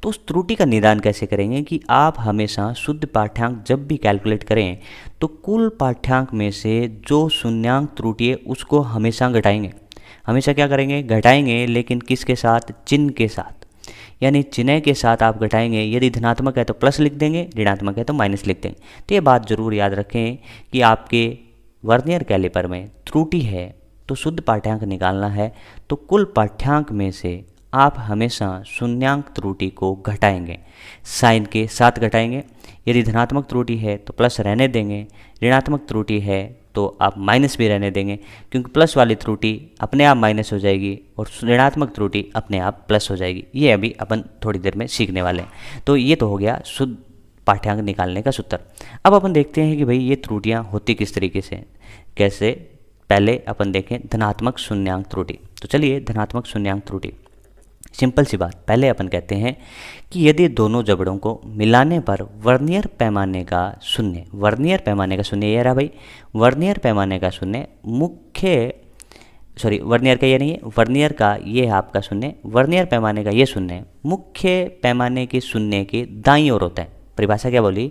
तो उस त्रुटि का निदान कैसे करेंगे कि आप हमेशा शुद्ध पाठ्यांक जब भी कैलकुलेट करें तो कुल पाठ्यांक में से जो शून्यांक त्रुटि है उसको हमेशा घटाएंगे। हमेशा क्या करेंगे, घटाएंगे, लेकिन किसके साथ, चिन्ह के साथ, यानी चिन्ह के साथ आप घटाएंगे। यदि धनात्मक है तो प्लस लिख देंगे, ऋणात्मक है तो माइनस लिख देंगे। तो ये बात जरूर याद रखें कि आपके वर्नियर कैलिपर में त्रुटि है तो शुद्ध पाठ्यांक निकालना है तो कुल पाठ्यांक में से आप हमेशा शून्यांक त्रुटि को घटाएंगे, साइन के साथ घटाएंगे। यदि धनात्मक त्रुटि है तो प्लस रहने देंगे, ऋणात्मक त्रुटि है तो आप माइनस भी रहने देंगे, क्योंकि प्लस वाली त्रुटि अपने आप माइनस हो जाएगी और ऋणात्मक त्रुटि अपने आप प्लस हो जाएगी। ये अभी अपन थोड़ी देर में सीखने वाले हैं। तो ये तो हो गया शुद्ध पाठ्यांक निकालने का सूत्र। अब अपन देखते हैं कि भाई ये त्रुटियाँ होती किस तरीके से, कैसे। पहले अपन देखें धनात्मक शून्यांक त्रुटि। तो चलिए, धनात्मक शून्यांक त्रुटि, सिंपल सी बात। पहले अपन कहते हैं कि यदि दोनों जबड़ों को मिलाने पर वर्नियर पैमाने का शून्य, वर्नियर पैमाने का शून्य ये रहा भाई, वर्नियर पैमाने का शून्य मुख्य, सॉरी वर्नियर का ये नहीं है, वर्नियर का ये है आपका शून्य, वर्नियर पैमाने का ये शून्य मुख्य पैमाने के शून्य के दाईं ओर होता है। परिभाषा क्या बोली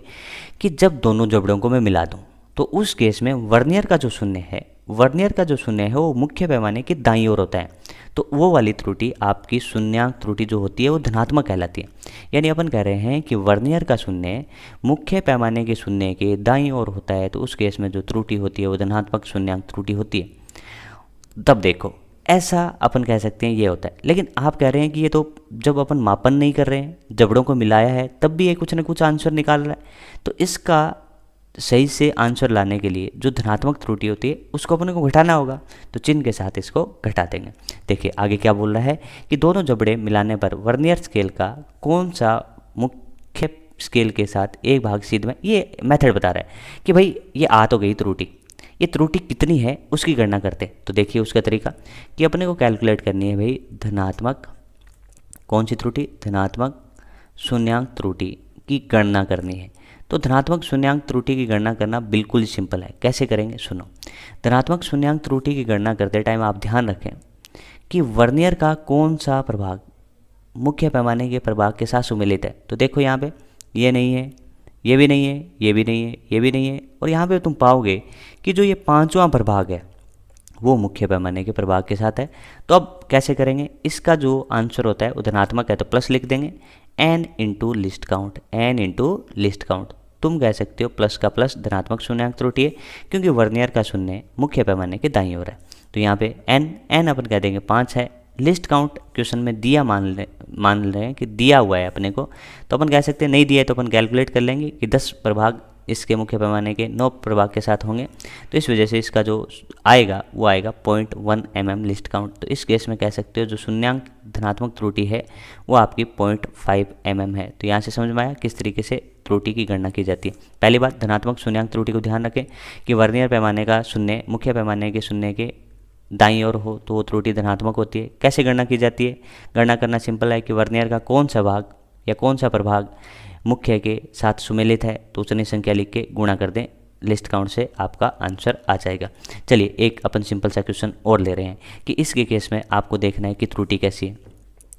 कि जब दोनों जबड़ों को मैं मिला दूँ तो उस केस में वर्नियर का जो शून्य है, वर्नियर का जो शून्य है वो मुख्य पैमाने के दाईं ओर होता है। तो वो वाली त्रुटि आपकी शून्यांक त्रुटि जो होती है वो धनात्मक कहलाती है। यानी अपन कह रहे हैं कि वर्नियर का शून्य मुख्य पैमाने के शून्य के दाईं ओर होता है, तो उस केस में जो त्रुटि होती है वो धनात्मक शून्यांक त्रुटि होती है। तब देखो, ऐसा अपन कह सकते हैं ये होता है। लेकिन आप कह रहे हैं कि ये तो जब अपन मापन नहीं कर रहे हैं, जबड़ों को मिलाया है, तब भी ये कुछ ना कुछ आंसर निकाल रहा है। तो इसका सही से आंसर लाने के लिए जो धनात्मक त्रुटि होती है उसको अपने को घटाना होगा, तो चिन्ह के साथ इसको घटा देंगे। देखिए आगे क्या बोल रहा है कि दोनों जबड़े मिलाने पर वर्नियर स्केल का कौन सा मुख्य स्केल के साथ एक भाग सीध में, ये मेथड बता रहा है कि भाई ये आ तो गई त्रुटि, ये त्रुटि कितनी है उसकी गणना करते। तो देखिए उसका तरीका कि अपने को कैलकुलेट करनी है भाई धनात्मक, कौन सी त्रुटि, धनात्मक शून्यांक त्रुटि की गणना करनी है। तो धनात्मक शून्यांक त्रुटि की गणना करना बिल्कुल ही सिंपल है। कैसे करेंगे सुनो। धनात्मक शून्यांक त्रुटि की गणना करते टाइम आप ध्यान रखें कि वर्नियर का कौन सा प्रभाग मुख्य पैमाने के प्रभाग के साथ सुमेलित है। तो देखो यहाँ पे ये नहीं है, ये भी नहीं है, ये भी नहीं है, ये भी नहीं है, और यहाँ पे तुम पाओगे कि जो ये पांचवा प्रभाग है वो मुख्य पैमाने के प्रभाग के साथ है। तो अब कैसे करेंगे, इसका जो आंसर होता है वो धनात्मक है तो प्लस लिख देंगे, n into least count, n into least count. तुम कह सकते हो प्लस का प्लस धनात्मक शून्यांक त्रुटि है, क्योंकि वर्नियर का शून्य मुख्य पैमाने के दाईं ओर है। तो यहाँ पे n अपन कह देंगे 5 है। लिस्ट काउंट क्वेश्चन में दिया मान रहे हैं कि दिया हुआ है अपने को, तो अपन कह सकते हैं नहीं दिया है तो अपन कैलकुलेट कर लेंगे कि 10 प्रभाग इसके मुख्य पैमाने के 9 प्रभाग के साथ होंगे। तो इस वजह से इसका जो आएगा वो आएगा 0.1 mm लिस्ट काउंट। तो इस केस में कह सकते हो जो शून्यांक धनात्मक त्रुटि है वो आपकी 0.5 mm है। तो यहाँ से समझ में आया किस तरीके से त्रुटि की गणना की जाती है। पहली बात, धनात्मक शून्यांक त्रुटि को ध्यान रखें कि वर्नियर पैमाने का शून्य मुख्य पैमाने के शून्य के दाईं ओर हो तो वो त्रुटि धनात्मक होती है। कैसे गणना की जाती है, गणना करना सिंपल है कि वर्नियर का कौन सा भाग या कौन सा प्रभाग मुख्य के साथ सुमेलित है तो उतनी संख्या लिख के गुणा कर दें लिस्ट काउंट से, आपका आंसर आ जाएगा। चलिए एक अपन सिंपल सा क्वेश्चन और ले रहे हैं कि इसके केस में आपको देखना है कि त्रुटि कैसी है।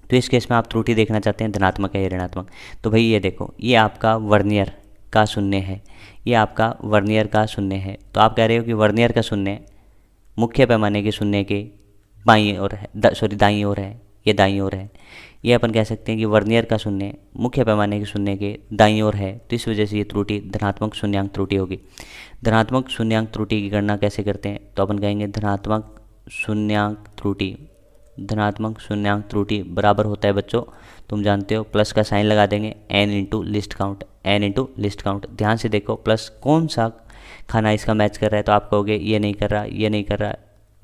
तो इस केस में आप त्रुटि देखना चाहते हैं धनात्मक है या ऋणात्मक। तो भाई ये देखो, ये आपका वर्नियर का शून्य है, ये आपका वर्नियर का शून्य है। तो आप कह रहे हो कि वर्नियर का शून्य मुख्य पैमाने के शून्य के बाईं ओर है, दाईं ओर है, ये दाईं ओर है। ये अपन कह सकते हैं कि वर्नियर का शून्य मुख्य पैमाने के शून्य के दाईं ओर है, तो इस वजह से ये त्रुटि धनात्मक शून्यांक त्रुटि होगी। धनात्मक शून्यांक त्रुटि की गणना कैसे करते हैं, तो अपन कहेंगे धनात्मक शून्यांक त्रुटि, धनात्मक शून्यांक त्रुटि बराबर होता है बच्चों, तुम जानते हो प्लस का साइन लगा देंगे n into least count, n into least count. ध्यान से देखो प्लस कौन सा खाना इसका मैच कर रहा है, तो आप कहोगे ये नहीं कर रहा, ये नहीं कर रहा,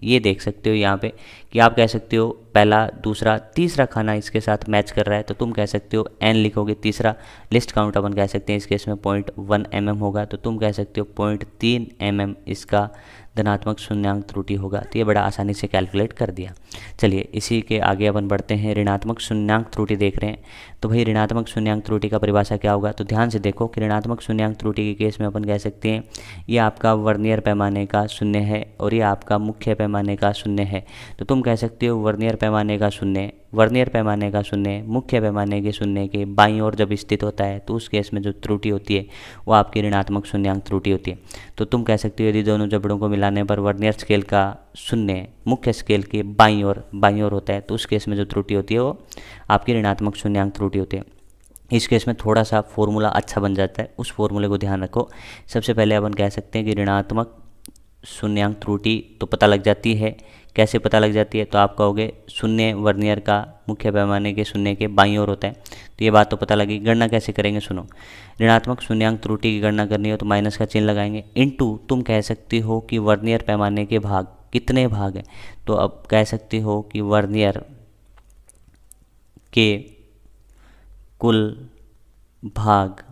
ये देख सकते हो यहाँ पे कि आप कह सकते हो पहला, दूसरा, तीसरा खाना इसके साथ मैच कर रहा है, तो तुम कह सकते हो n लिखोगे। तीसरा लिस्ट काउंट अपन कह सकते हैं इस केस में 0.1 mm होगा, तो तुम कह सकते हो 0.3 mm इसका धनात्मक शून्यांक त्रुटि होगा। तो ये बड़ा आसानी से कैलकुलेट कर दिया। चलिए इसी के आगे अपन बढ़ते हैं। ऋणात्मक शून्यांक त्रुटि देख रहे हैं, तो भाई ऋणात्मक शून्यांक त्रुटि का परिभाषा क्या होगा, तो ध्यान से देखो कि ऋणात्मक शून्यांक त्रुटि के केस में अपन कह सकते हैं ये आपका वर्नियर पैमाने का शून्य है और ये आपका मुख्य पैमाने का शून्य है। तो तुम कह सकते हो वर्नियर पैमाने का शून्य, वर्नियर पैमाने का शून्य मुख्य पैमाने के शून्य के बाईं ओर जब स्थित होता है, तो उस केस में जो त्रुटि होती है वो आपकी ऋणात्मक शून्यांक त्रुटि होती है। तो तुम कह सकते हो यदि दोनों जबड़ों को मिलाने पर वर्नियर स्केल का शून्य मुख्य स्केल के बाईं ओर होता है, तो उस केस में जो त्रुटि होती है वो आपकी ऋणात्मक शून्यांक त्रुटि होती है। इस केस में थोड़ा सा फॉर्मूला अच्छा बन जाता है, उस फॉर्मूले को ध्यान रखो। सबसे पहले अपन कह सकते हैं कि ऋणात्मक शून्यांक त्रुटि तो पता लग जाती है। कैसे पता लग जाती है, तो आप कहोगे शून्य वर्नियर का मुख्य पैमाने के शून्य के बाईं ओर होता है, तो ये बात तो पता लगी। गणना कैसे करेंगे सुनो। ऋणात्मक शून्यांक त्रुटि की गणना करनी हो तो माइनस का चिन्ह लगाएंगे, इनटू तुम कह सकती हो कि वर्नियर पैमाने के भाग कितने भाग हैं, तो अब कह सकती हो कि वर्नियर के कुल भाग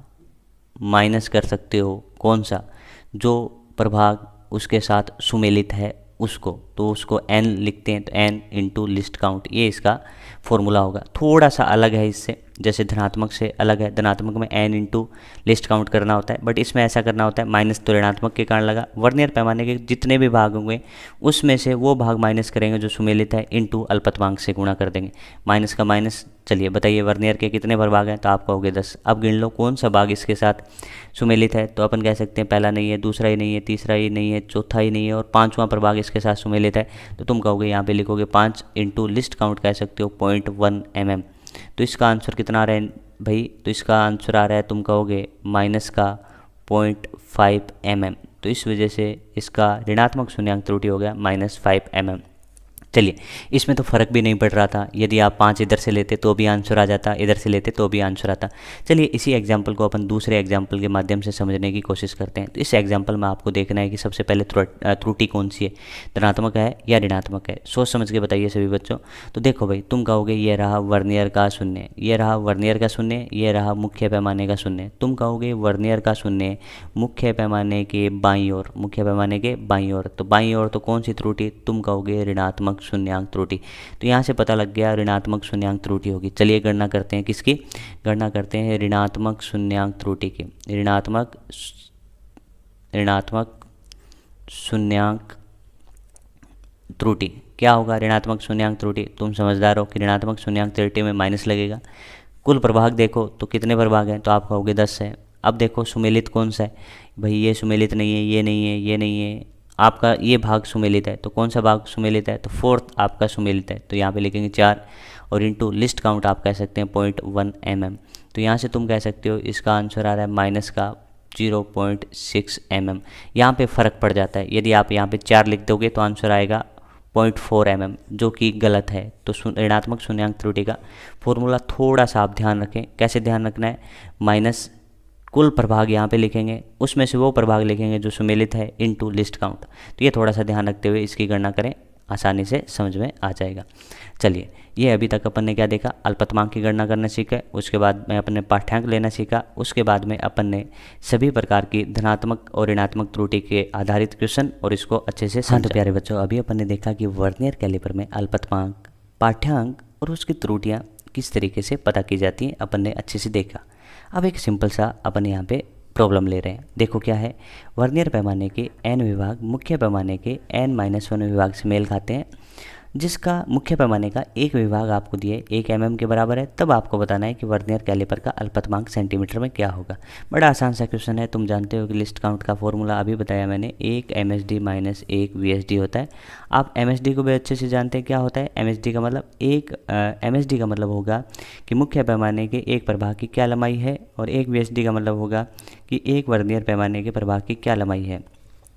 माइनस कर सकते हो कौन सा, जो प्रभाग उसके साथ सुमेलित है उसको, तो उसको n लिखते हैं, तो n इंटू लिस्ट काउंट, ये इसका फॉर्मूला होगा। थोड़ा सा अलग है इससे, जैसे धनात्मक से अलग है। धनात्मक में n इंटू लिस्ट काउंट करना होता है, बट इसमें ऐसा करना होता है माइनस तो ऋणात्मक के कारण लगा। वर्नियर पैमाने के जितने भी भाग होंगे उसमें से वो भाग माइनस करेंगे जो सुमेलित है, इंटू अल्पतमांक से गुणा कर देंगे। माइनस का माइनस। चलिए बताइए वर्नियर के कितने प्रभाग हैं, तो आप कहोगे 10। अब गिन लो कौन सा भाग इसके साथ सुमेलित है, तो अपन कह सकते हैं पहला नहीं है, दूसरा ही नहीं है, तीसरा ही नहीं है, चौथा ही नहीं है और पांचवा प्रभाग इसके साथ सुमेलित है। तो तुम कहोगे यहाँ पे लिखोगे 5 इंटू लिस्ट काउंट कह सकते हो 0.1 mm। तो इसका आंसर कितना आ रहा है भाई, तो इसका आंसर आ रहा है तुम कहोगे माइनस का 0.5 mm। तो इस वजह से इसका ऋणात्मक शून्यांक त्रुटि हो गया -5 mm। चलिए इसमें तो फ़र्क भी नहीं पड़ रहा था, यदि आप 5 इधर से लेते तो भी आंसर आ जाता, इधर से लेते तो भी आंसर आता। चलिए इसी एग्जाम्पल को अपन दूसरे एग्जाम्पल के माध्यम से समझने की कोशिश करते हैं। तो इस एग्जाम्पल में आपको देखना है कि सबसे पहले त्रुटि कौन सी है, धनात्मक है या ऋणात्मक है। सोच समझ के बताइए सभी बच्चों। तो देखो भाई, तुम कहोगे ये रहा वर्नियर का शून्य, ये रहा वर्नियर का शून्य, ये रहा मुख्य पैमाने का शून्य। तुम कहोगे वर्नियर का शून्य मुख्य पैमाने के बाईं ओर, मुख्य पैमाने के बाईं ओर, तो बाईं ओर तो कौन सी त्रुटि, तुम कहोगे ऋणात्मक शून्यांक त्रुटि। तो यहाँ से पता लग गया ऋणात्मक शून्यांक त्रुटि होगी। चलिए गणना करते हैं, किसकी गणना करते हैं, ऋणात्मक शून्यांक त्रुटि की। ऋणात्मक शून्यांक त्रुटि क्या होगा, ऋणात्मक शून्यांक त्रुटि, तुम समझदार हो कि ऋणात्मक शून्यांक त्रुटि में माइनस लगेगा। कुल प्रभाग देखो तो कितने प्रभाग हैं, तो आप कहोगे 10 है। अब देखो सुमेलित कौन सा है, भाई ये सुमेलित नहीं है, ये नहीं है, ये नहीं है, आपका ये भाग सुमेलित है। तो कौन सा भाग सुमेलित है, तो फोर्थ आपका सुमेलित है, तो यहाँ पे लिखेंगे 4 और इंटू लिस्ट काउंट आप कह सकते हैं 0.1 mm। तो यहाँ से तुम कह सकते हो इसका आंसर आ रहा है माइनस का 0.6 mm। यहाँ पे फ़र्क पड़ जाता है, यदि आप यहाँ पे 4 लिख दोगे तो आंसर आएगा 0.4 mm, जो कि गलत है। तो ऋणात्मक शून्यांक त्रुटि का फॉर्मूला थोड़ा सा आप ध्यान रखें। कैसे ध्यान रखना है, माइनस कुल प्रभाग यहाँ पे लिखेंगे, उसमें से वो प्रभाग लिखेंगे जो सुमेलित है, इनटू लिस्ट काउंट। तो ये थोड़ा सा ध्यान रखते हुए इसकी गणना करें, आसानी से समझ में आ जाएगा। चलिए ये अभी तक अपन ने क्या देखा, अल्पतमांक की गणना करना सीखा, उसके बाद में अपन ने पाठ्यांक लेना सीखा, उसके बाद में अपन ने सभी प्रकार की धनात्मक और ऋणात्मक त्रुटि के आधारित क्वेश्चन और इसको अच्छे से समझा। तो प्यारे बच्चों, अभी अपन ने देखा कि वर्नियर कैलिपर में अल्पतमांक, पाठ्यांक और उसकी त्रुटियाँ किस तरीके से पता की जाती हैं, अपन ने अच्छे से देखा। अब एक सिंपल सा अपन यहाँ पे प्रॉब्लम ले रहे हैं। देखो क्या है, वर्नियर पैमाने के n विभाग मुख्य पैमाने के n-1 विभाग से मेल खाते हैं, जिसका मुख्य पैमाने का एक विभाग आपको दिए 1 mm के बराबर है। तब आपको बताना है कि वर्नियर कैलिपर का अल्पतमांक सेंटीमीटर में क्या होगा। बड़ा आसान सा क्वेश्चन है, तुम जानते हो कि लिस्ट काउंट का फॉर्मूला अभी बताया मैंने, 1 MSD माइनस 1 VSD होता है। आप MSD को भी अच्छे से जानते हैं क्या होता है। MSD का मतलब MSD का मतलब होगा कि मुख्य पैमाने के एक प्रभाग की क्या लंबाई है, और 1 VSD का मतलब होगा कि एक वर्नियर पैमाने के प्रभाग की क्या लंबाई है।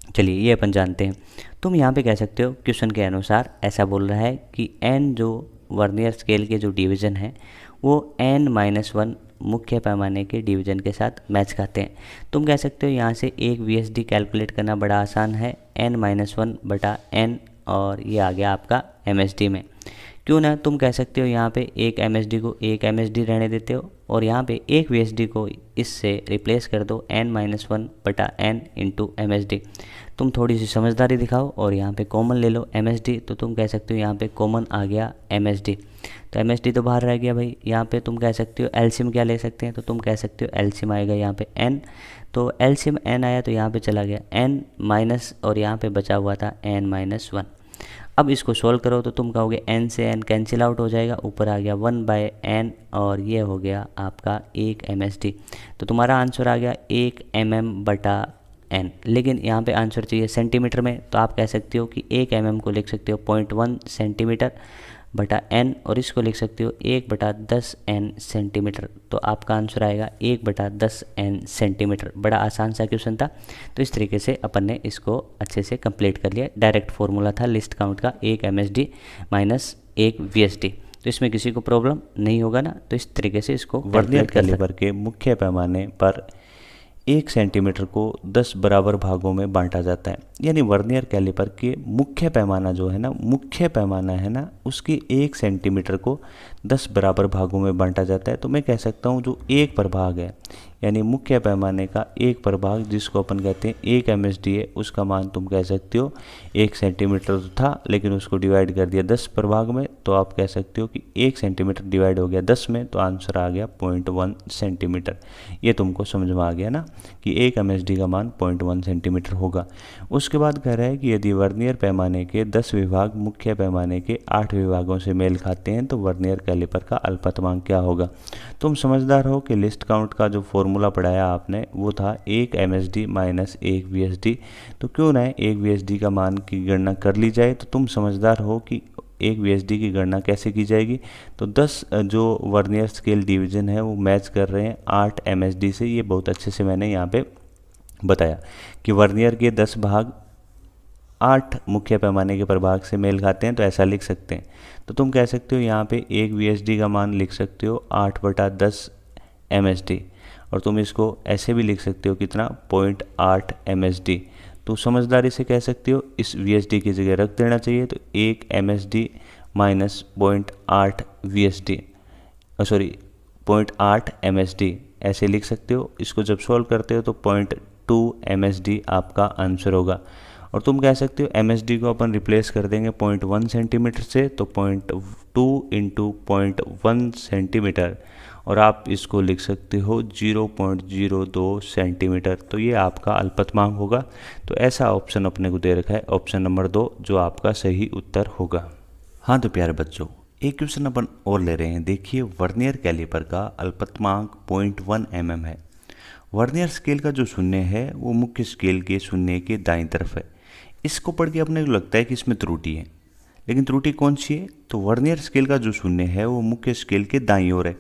चलिए ये अपन जानते हैं। तुम यहाँ पे कह सकते हो क्वेश्चन के अनुसार ऐसा बोल रहा है कि n जो वर्नियर स्केल के जो डिवीज़न है वो n-1 मुख्य पैमाने के डिवीज़न के साथ मैच खाते हैं। तुम कह सकते हो यहाँ से एक VSD कैलकुलेट करना बड़ा आसान है, n-1 बटा n और ये आ गया आपका MSD में। क्यों ना तुम कह सकते हो यहाँ पे एक MSD को एक MSD रहने देते हो और यहाँ पे एक VSD को इससे रिप्लेस कर दो n-1/n इंटू MSD। तुम थोड़ी सी समझदारी दिखाओ और यहाँ पे कॉमन ले लो MSD, तो तुम कह सकते हो यहाँ पे कॉमन आ गया MSD। तो MSD तो बाहर रह गया भाई। यहाँ पे तुम कह सकते हो एलसीएम क्या ले सकते हैं, तो तुम कह सकते हो एलसीएम आएगा यहाँ पे n। तो एलसीएम n आया तो यहाँ पे चला गया n माइनस और यहाँ पे बचा हुआ था n-1। अब इसको सोल्व करो तो तुम कहोगे n से n कैंसिल आउट हो जाएगा, ऊपर आ गया 1/n और ये हो गया आपका 1 MSD। तो तुम्हारा आंसर आ गया 1 mm/n। लेकिन यहाँ पे आंसर चाहिए सेंटीमीटर में, तो आप कह सकते हो कि 1 mm को लिख सकते हो 0.1 cm/n और इसको लिख सकते हो 1/10n सेंटीमीटर। तो आपका आंसर आएगा 1/10n सेंटीमीटर। बड़ा आसान सा क्वेश्चन था, तो इस तरीके से अपन ने इसको अच्छे से कंप्लीट कर लिया। डायरेक्ट फॉर्मूला था लिस्ट काउंट का 1 MSD माइनस 1 VSD। तो इसमें किसी को प्रॉब्लम नहीं होगा ना, तो इस तरीके से इसको वर्नियर कैलिपर के मुख्य पैमाने पर 1 सेंटीमीटर को 10 बराबर भागों में बांटा जाता है। यानी वर्नियर कैलिपर के मुख्य पैमाना जो है ना, मुख्य पैमाना है ना, उसके 1 सेंटीमीटर को 10 बराबर भागों में बांटा जाता है। तो मैं कह सकता हूँ जो एक प्रभाग है, यानी मुख्य पैमाने का एक प्रभाग जिसको अपन कहते हैं 1 MSD है, उसका मान तुम कह सकते हो 1 सेंटीमीटर तो था, लेकिन उसको डिवाइड कर दिया 10 प्रभाग में, तो आप कह सकते हो कि 1 सेंटीमीटर डिवाइड हो गया 10 में, तो आंसर आ गया 0.1 सेंटीमीटर। ये तुमको समझ में आ गया ना कि 1 MSD का मान 0.1 सेंटीमीटर होगा। उसके बाद कह रहा है कि यदि वर्नियर पैमाने के 10 विभाग मुख्य पैमाने के 8 विभागों से मेल खाते हैं तो वर्नियर कैलिपर का अल्पतमांक क्या होगा। तुम समझदार हो कि लिस्ट काउंट का जो फॉर्मूला पढ़ाया आपने वो था 1 MSD माइनस 1 VSD। तो क्यों ना 1 VSD का मान की गणना कर ली जाए। तो तुम समझदार हो कि 1 VSD की गणना कैसे की जाएगी। तो 10 जो वर्नियर स्केल डिवीज़न है वो मैच कर रहे हैं 8 MSD से। ये बहुत अच्छे से मैंने यहाँ पे बताया कि वर्नियर के 10 भाग 8 मुख्य पैमाने के प्रभाग से मेल खाते हैं, तो ऐसा लिख सकते हैं। तो तुम कह सकते हो यहाँ पे 1 VSD का मान लिख सकते हो 8/10 MSD, और तुम इसको ऐसे भी लिख सकते हो कितना 0.8 MSD। तो समझदारी से कह सकते हो इस VSD की जगह रख देना चाहिए। तो 1 MSD minus 0.8 VSD, sorry 0.8 MSD ऐसे लिख सकते हो। इसको जब सॉल्व करते हो तो 0.2 MSD आपका आंसर होगा। और तुम कह सकते हो MSD को अपन रिप्लेस कर देंगे 0.1 सेंटीमीटर से, तो 0.2 इंटू 0.1 सेंटीमीटर, और आप इसको लिख सकते हो 0.02 सेंटीमीटर। तो ये आपका अल्पतमांक होगा। तो ऐसा ऑप्शन अपने को दे रखा है, ऑप्शन नंबर 2 जो आपका सही उत्तर होगा। हाँ तो प्यारे बच्चों, एक क्वेश्चन अपन और ले रहे हैं। देखिए वर्नियर कैलिपर का अल्पतमांक 0.1 mm है। वर्नियर स्केल का जो शून्य है वो मुख्य स्केल के शून्य के दाईं तरफ है। इसको पढ़ के अपने को लगता है कि इसमें त्रुटि है, लेकिन त्रुटि कौन सी है। तो वर्नियर स्केल का जो शून्य है वो मुख्य स्केल के दाईं ओर है।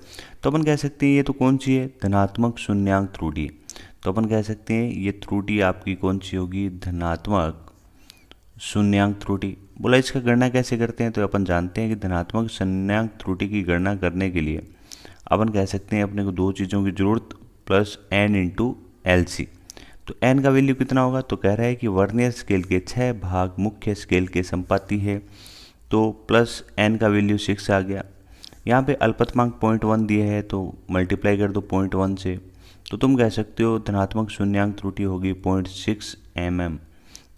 तो अपन कह सकते हैं ये तो कौन सी है, धनात्मक शून्यांक त्रुटि। तो अपन कह सकते हैं ये त्रुटि आपकी कौन सी होगी, धनात्मक शून्यांक त्रुटि। बोला इसका गणना कैसे करते हैं, तो अपन जानते हैं कि धनात्मक शून्यांक त्रुटि की गणना करने के लिए अपन कह सकते हैं अपने को दो चीज़ों की जरूरत, प्लस n इंटू LC। तो n का वैल्यू कितना होगा, तो कह रहा है कि वर्नियर स्केल के 6 भाग मुख्य स्केल के संपाती है, तो प्लस n का वैल्यू 6 आ गया। यहाँ पे अल्पतमांक 0.1 दिए है, तो मल्टीप्लाई कर दो 0.1 से। तो तुम कह सकते हो धनात्मक शून्यांक त्रुटि होगी 0.6 mm।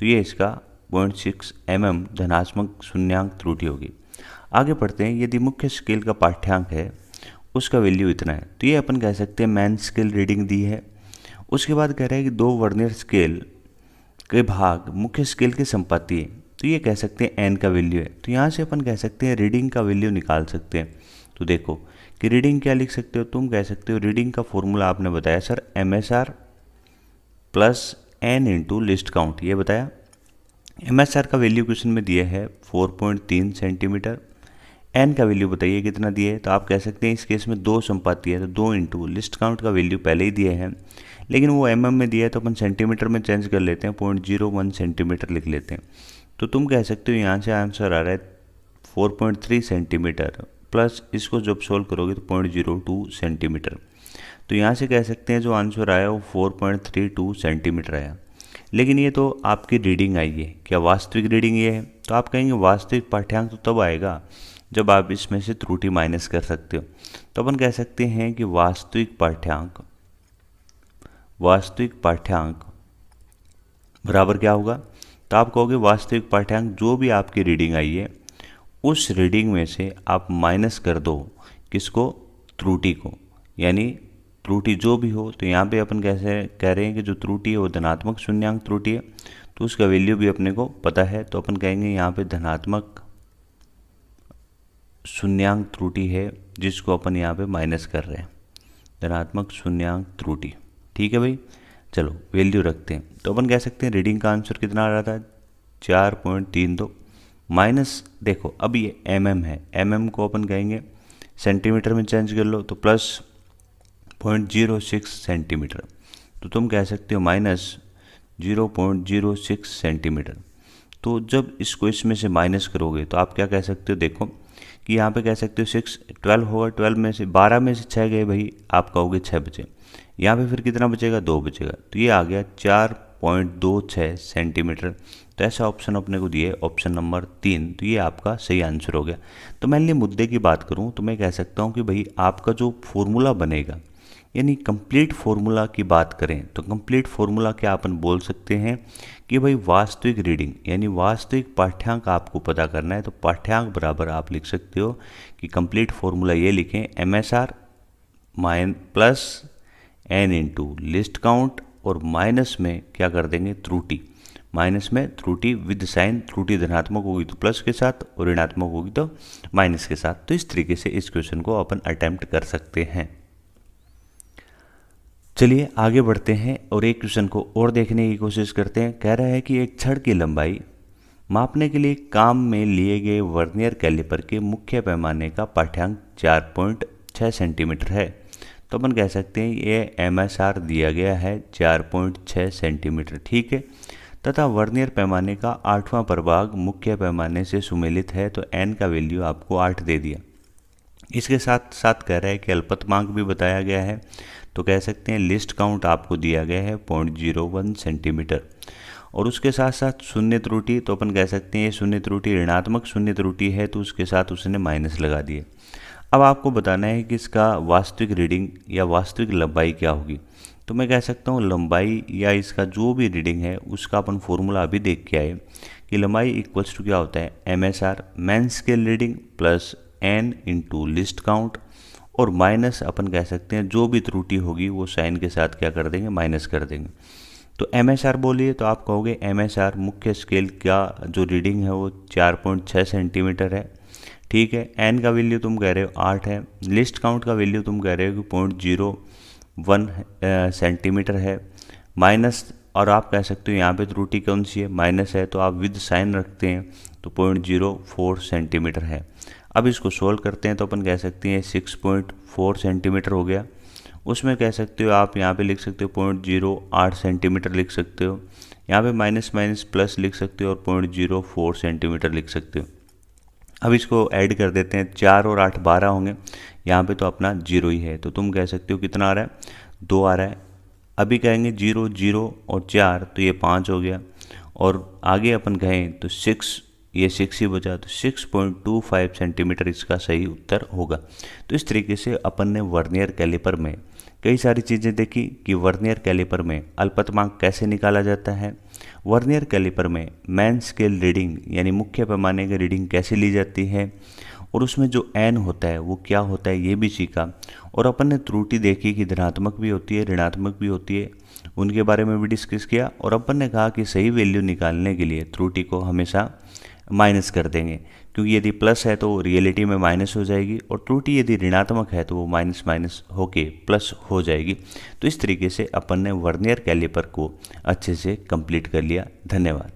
तो ये इसका 0.6 mm धनात्मक शून्यांक त्रुटि होगी। आगे पढ़ते हैं। यदि मुख्य स्केल का पाठ्यांक है उसका वैल्यू इतना है, तो ये अपन कह सकते हैं मैन स्केल रीडिंग दी है। उसके बाद कह रहा है कि 2 वर्नियर स्केल के भाग मुख्य स्केल के संपाती है, तो ये कह सकते हैं n का वैल्यू है। तो यहाँ से अपन कह सकते हैं रीडिंग का वैल्यू निकाल सकते हैं। तो देखो कि रीडिंग क्या लिख सकते हो, तुम कह सकते हो रीडिंग का फॉर्मूला आपने बताया sir MSR plus n into least count, ये बताया। MSR का वैल्यू क्वेश्चन में दिया है 4.3 सेंटीमीटर। n का वैल्यू बताइए कितना दिया है, तो आप कह सकते हैं इस केस में 2 संपाती है, तो 2 इंटू लिस्ट काउंट का वैल्यू पहले ही दिया है, लेकिन वो mm में दिया है, तो अपन सेंटीमीटर में चेंज कर लेते हैं, 0.01 सेंटीमीटर लिख लेते हैं। तो तुम कह सकते हो यहाँ से आंसर आ रहा है 4.3 सेंटीमीटर, प्लस इसको जब सोल्व करोगे तो 0.02 सेंटीमीटर। तो यहाँ से कह सकते हैं जो आंसर आया वो 4.32 सेंटीमीटर आया। लेकिन ये तो आपकी रीडिंग आई है, क्या वास्तविक रीडिंग ये है? तो आप कहेंगे वास्तविक पाठ्यांक तो तब आएगा जब आप इसमें से त्रुटि माइनस कर सकते हो। तो अपन कह सकते हैं कि वास्तविक पाठ्यांक बराबर क्या होगा, तो आप कहोगे वास्तविक पाठ्यांक जो भी आपकी रीडिंग आई है उस रीडिंग में से आप माइनस कर दो किसको, त्रुटि को, यानी त्रुटि जो भी हो। तो यहाँ पे अपन कैसे कह रहे हैं कि जो त्रुटि है वो धनात्मक शून्यांक त्रुटि है, तो उसका वैल्यू भी अपने को पता है, तो अपन कहेंगे यहाँ पे धनात्मक शून्यांक त्रुटि है जिसको अपन यहाँ पे माइनस कर रहे हैं, धनात्मक शून्यांक त्रुटि। ठीक है भाई, चलो वैल्यू रखते हैं। तो अपन कह सकते हैं रीडिंग का आंसर कितना आ रहा था 4.32 माइनस, देखो अब ये mm है, mm को अपन कहेंगे सेंटीमीटर में चेंज कर लो तो प्लस 0.06 सेंटीमीटर, तो तुम कह सकते हो माइनस 0.06 सेंटीमीटर। तो जब इसको इसमें से माइनस करोगे तो आप क्या कह सकते हो, देखो कि यहाँ पे कह सकते हो 12 होगा, 12 में से 12 में से 6 गए भाई, आप कहोगे 6 बचे, यहाँ पे फिर कितना बचेगा 2 बचेगा, तो ये आ गया 4.26 सेंटीमीटर। तो ऐसा ऑप्शन अपने को दिए ऑप्शन नंबर 3, तो ये आपका सही आंसर हो गया। तो मैं मुद्दे की बात करूँ तो मैं कह सकता हूँ कि भाई आपका जो फॉर्मूला बनेगा, यानी कंप्लीट फॉर्मूला की बात करें तो कंप्लीट फॉर्मूला क्या अपन बोल सकते हैं कि भाई वास्तविक रीडिंग यानी वास्तविक पाठ्यांक आपको पता करना है, तो पाठ्यांक बराबर आप लिख सकते हो कि कंप्लीट फॉर्मूला ये लिखें MSR plus n into least count, और माइनस में क्या कर देंगे त्रुटि, माइनस में त्रुटि विद साइन, त्रुटि धनात्मक होगी तो प्लस के साथ और ऋणात्मक होगी तो माइनस के साथ। तो इस तरीके से इस क्वेश्चन को अपन अटेम्प्ट कर सकते हैं। चलिए आगे बढ़ते हैं और एक क्वेश्चन को और देखने की कोशिश करते हैं। कह रहा है कि एक छड़ की लंबाई मापने के लिए काम में लिए गए वर्नियर कैलिपर के मुख्य पैमाने का पाठ्यांक 4.6 सेंटीमीटर है। तो अपन कह सकते हैं ये MSR दिया गया है 4.6 सेंटीमीटर, ठीक है, तथा वर्नियर पैमाने का 8वां प्रभाग मुख्य पैमाने से सुमेलित है, तो n का वैल्यू आपको 8 दे दिया। इसके साथ साथ कह रहा है कि अल्पतमांक भी बताया गया है, तो कह सकते हैं लिस्ट काउंट आपको दिया गया है 0.01 सेंटीमीटर, और उसके साथ साथ शून्य त्रुटि, तो अपन कह सकते हैं ये शून्य त्रुटि ऋणात्मक शून्य त्रुटि है, तो उसके साथ उसने माइनस लगा दिए। अब आपको बताना है कि इसका वास्तविक रीडिंग या वास्तविक लंबाई क्या होगी। तो मैं कह सकता हूँ लंबाई या इसका जो भी रीडिंग है उसका अपन फॉर्मूला अभी देख के आए कि लंबाई इक्वल्स टू क्या होता है MSR main scale reading plus n into least count, और माइनस अपन कह सकते हैं जो भी त्रुटि होगी वो साइन के साथ क्या कर देंगे, माइनस कर देंगे। तो MSR बोलिए तो आप कहोगे MSR मुख्य स्केल का जो रीडिंग है वो 4.6 सेंटीमीटर है, ठीक है। n का वैल्यू तुम कह रहे हो 8 है, लिस्ट काउंट का वैल्यू तुम कह रहे हो कि 0.01 सेंटीमीटर है, माइनस, और आप कह सकते हो यहाँ पे त्रुटि कौन सी है, माइनस है, तो आप विद साइन रखते हैं तो 0.04 सेंटीमीटर है। अब इसको सोल्व करते हैं तो अपन कह सकते हैं 6.4 सेंटीमीटर हो गया। उसमें कह सकते हो आप यहाँ पे लिख सकते हो 0.08 सेंटीमीटर लिख सकते हो, यहाँ पे माइनस माइनस प्लस लिख सकते हो और 0.04 सेंटीमीटर लिख सकते हो। अब इसको ऐड कर देते हैं, 4 और 8 12 होंगे, यहाँ पे तो अपना 0 ही है, तो तुम कह सकते हो कितना आ रहा है 2 आ रहा है। अभी कहेंगे 0 0 और 4 तो ये 5 हो गया, और आगे अपन कहें तो 6, ये 6 ही बचा, तो 6.25 सेंटीमीटर इसका सही उत्तर होगा। तो इस तरीके से अपन ने वर्नियर कैलिपर में कई सारी चीज़ें देखी कि वर्नियर कैलिपर में अल्पतमांक कैसे निकाला जाता है, वर्नियर कैलिपर में मैन स्केल रीडिंग यानी मुख्य पैमाने की रीडिंग कैसे ली जाती है, और उसमें जो n होता है वो क्या होता है ये भी सीखा, और अपन ने त्रुटि देखी कि धनात्मक भी होती है ऋणात्मक भी होती है, उनके बारे में भी डिस्कस किया, और अपन ने कहा कि सही वैल्यू निकालने के लिए त्रुटि को हमेशा माइनस कर देंगे, क्योंकि यदि प्लस है तो रियलिटी में माइनस हो जाएगी, और त्रुटि यदि ऋणात्मक है तो वो माइनस माइनस होके प्लस हो जाएगी। तो इस तरीके से अपन ने वर्नियर कैलिपर को अच्छे से कंप्लीट कर लिया। धन्यवाद।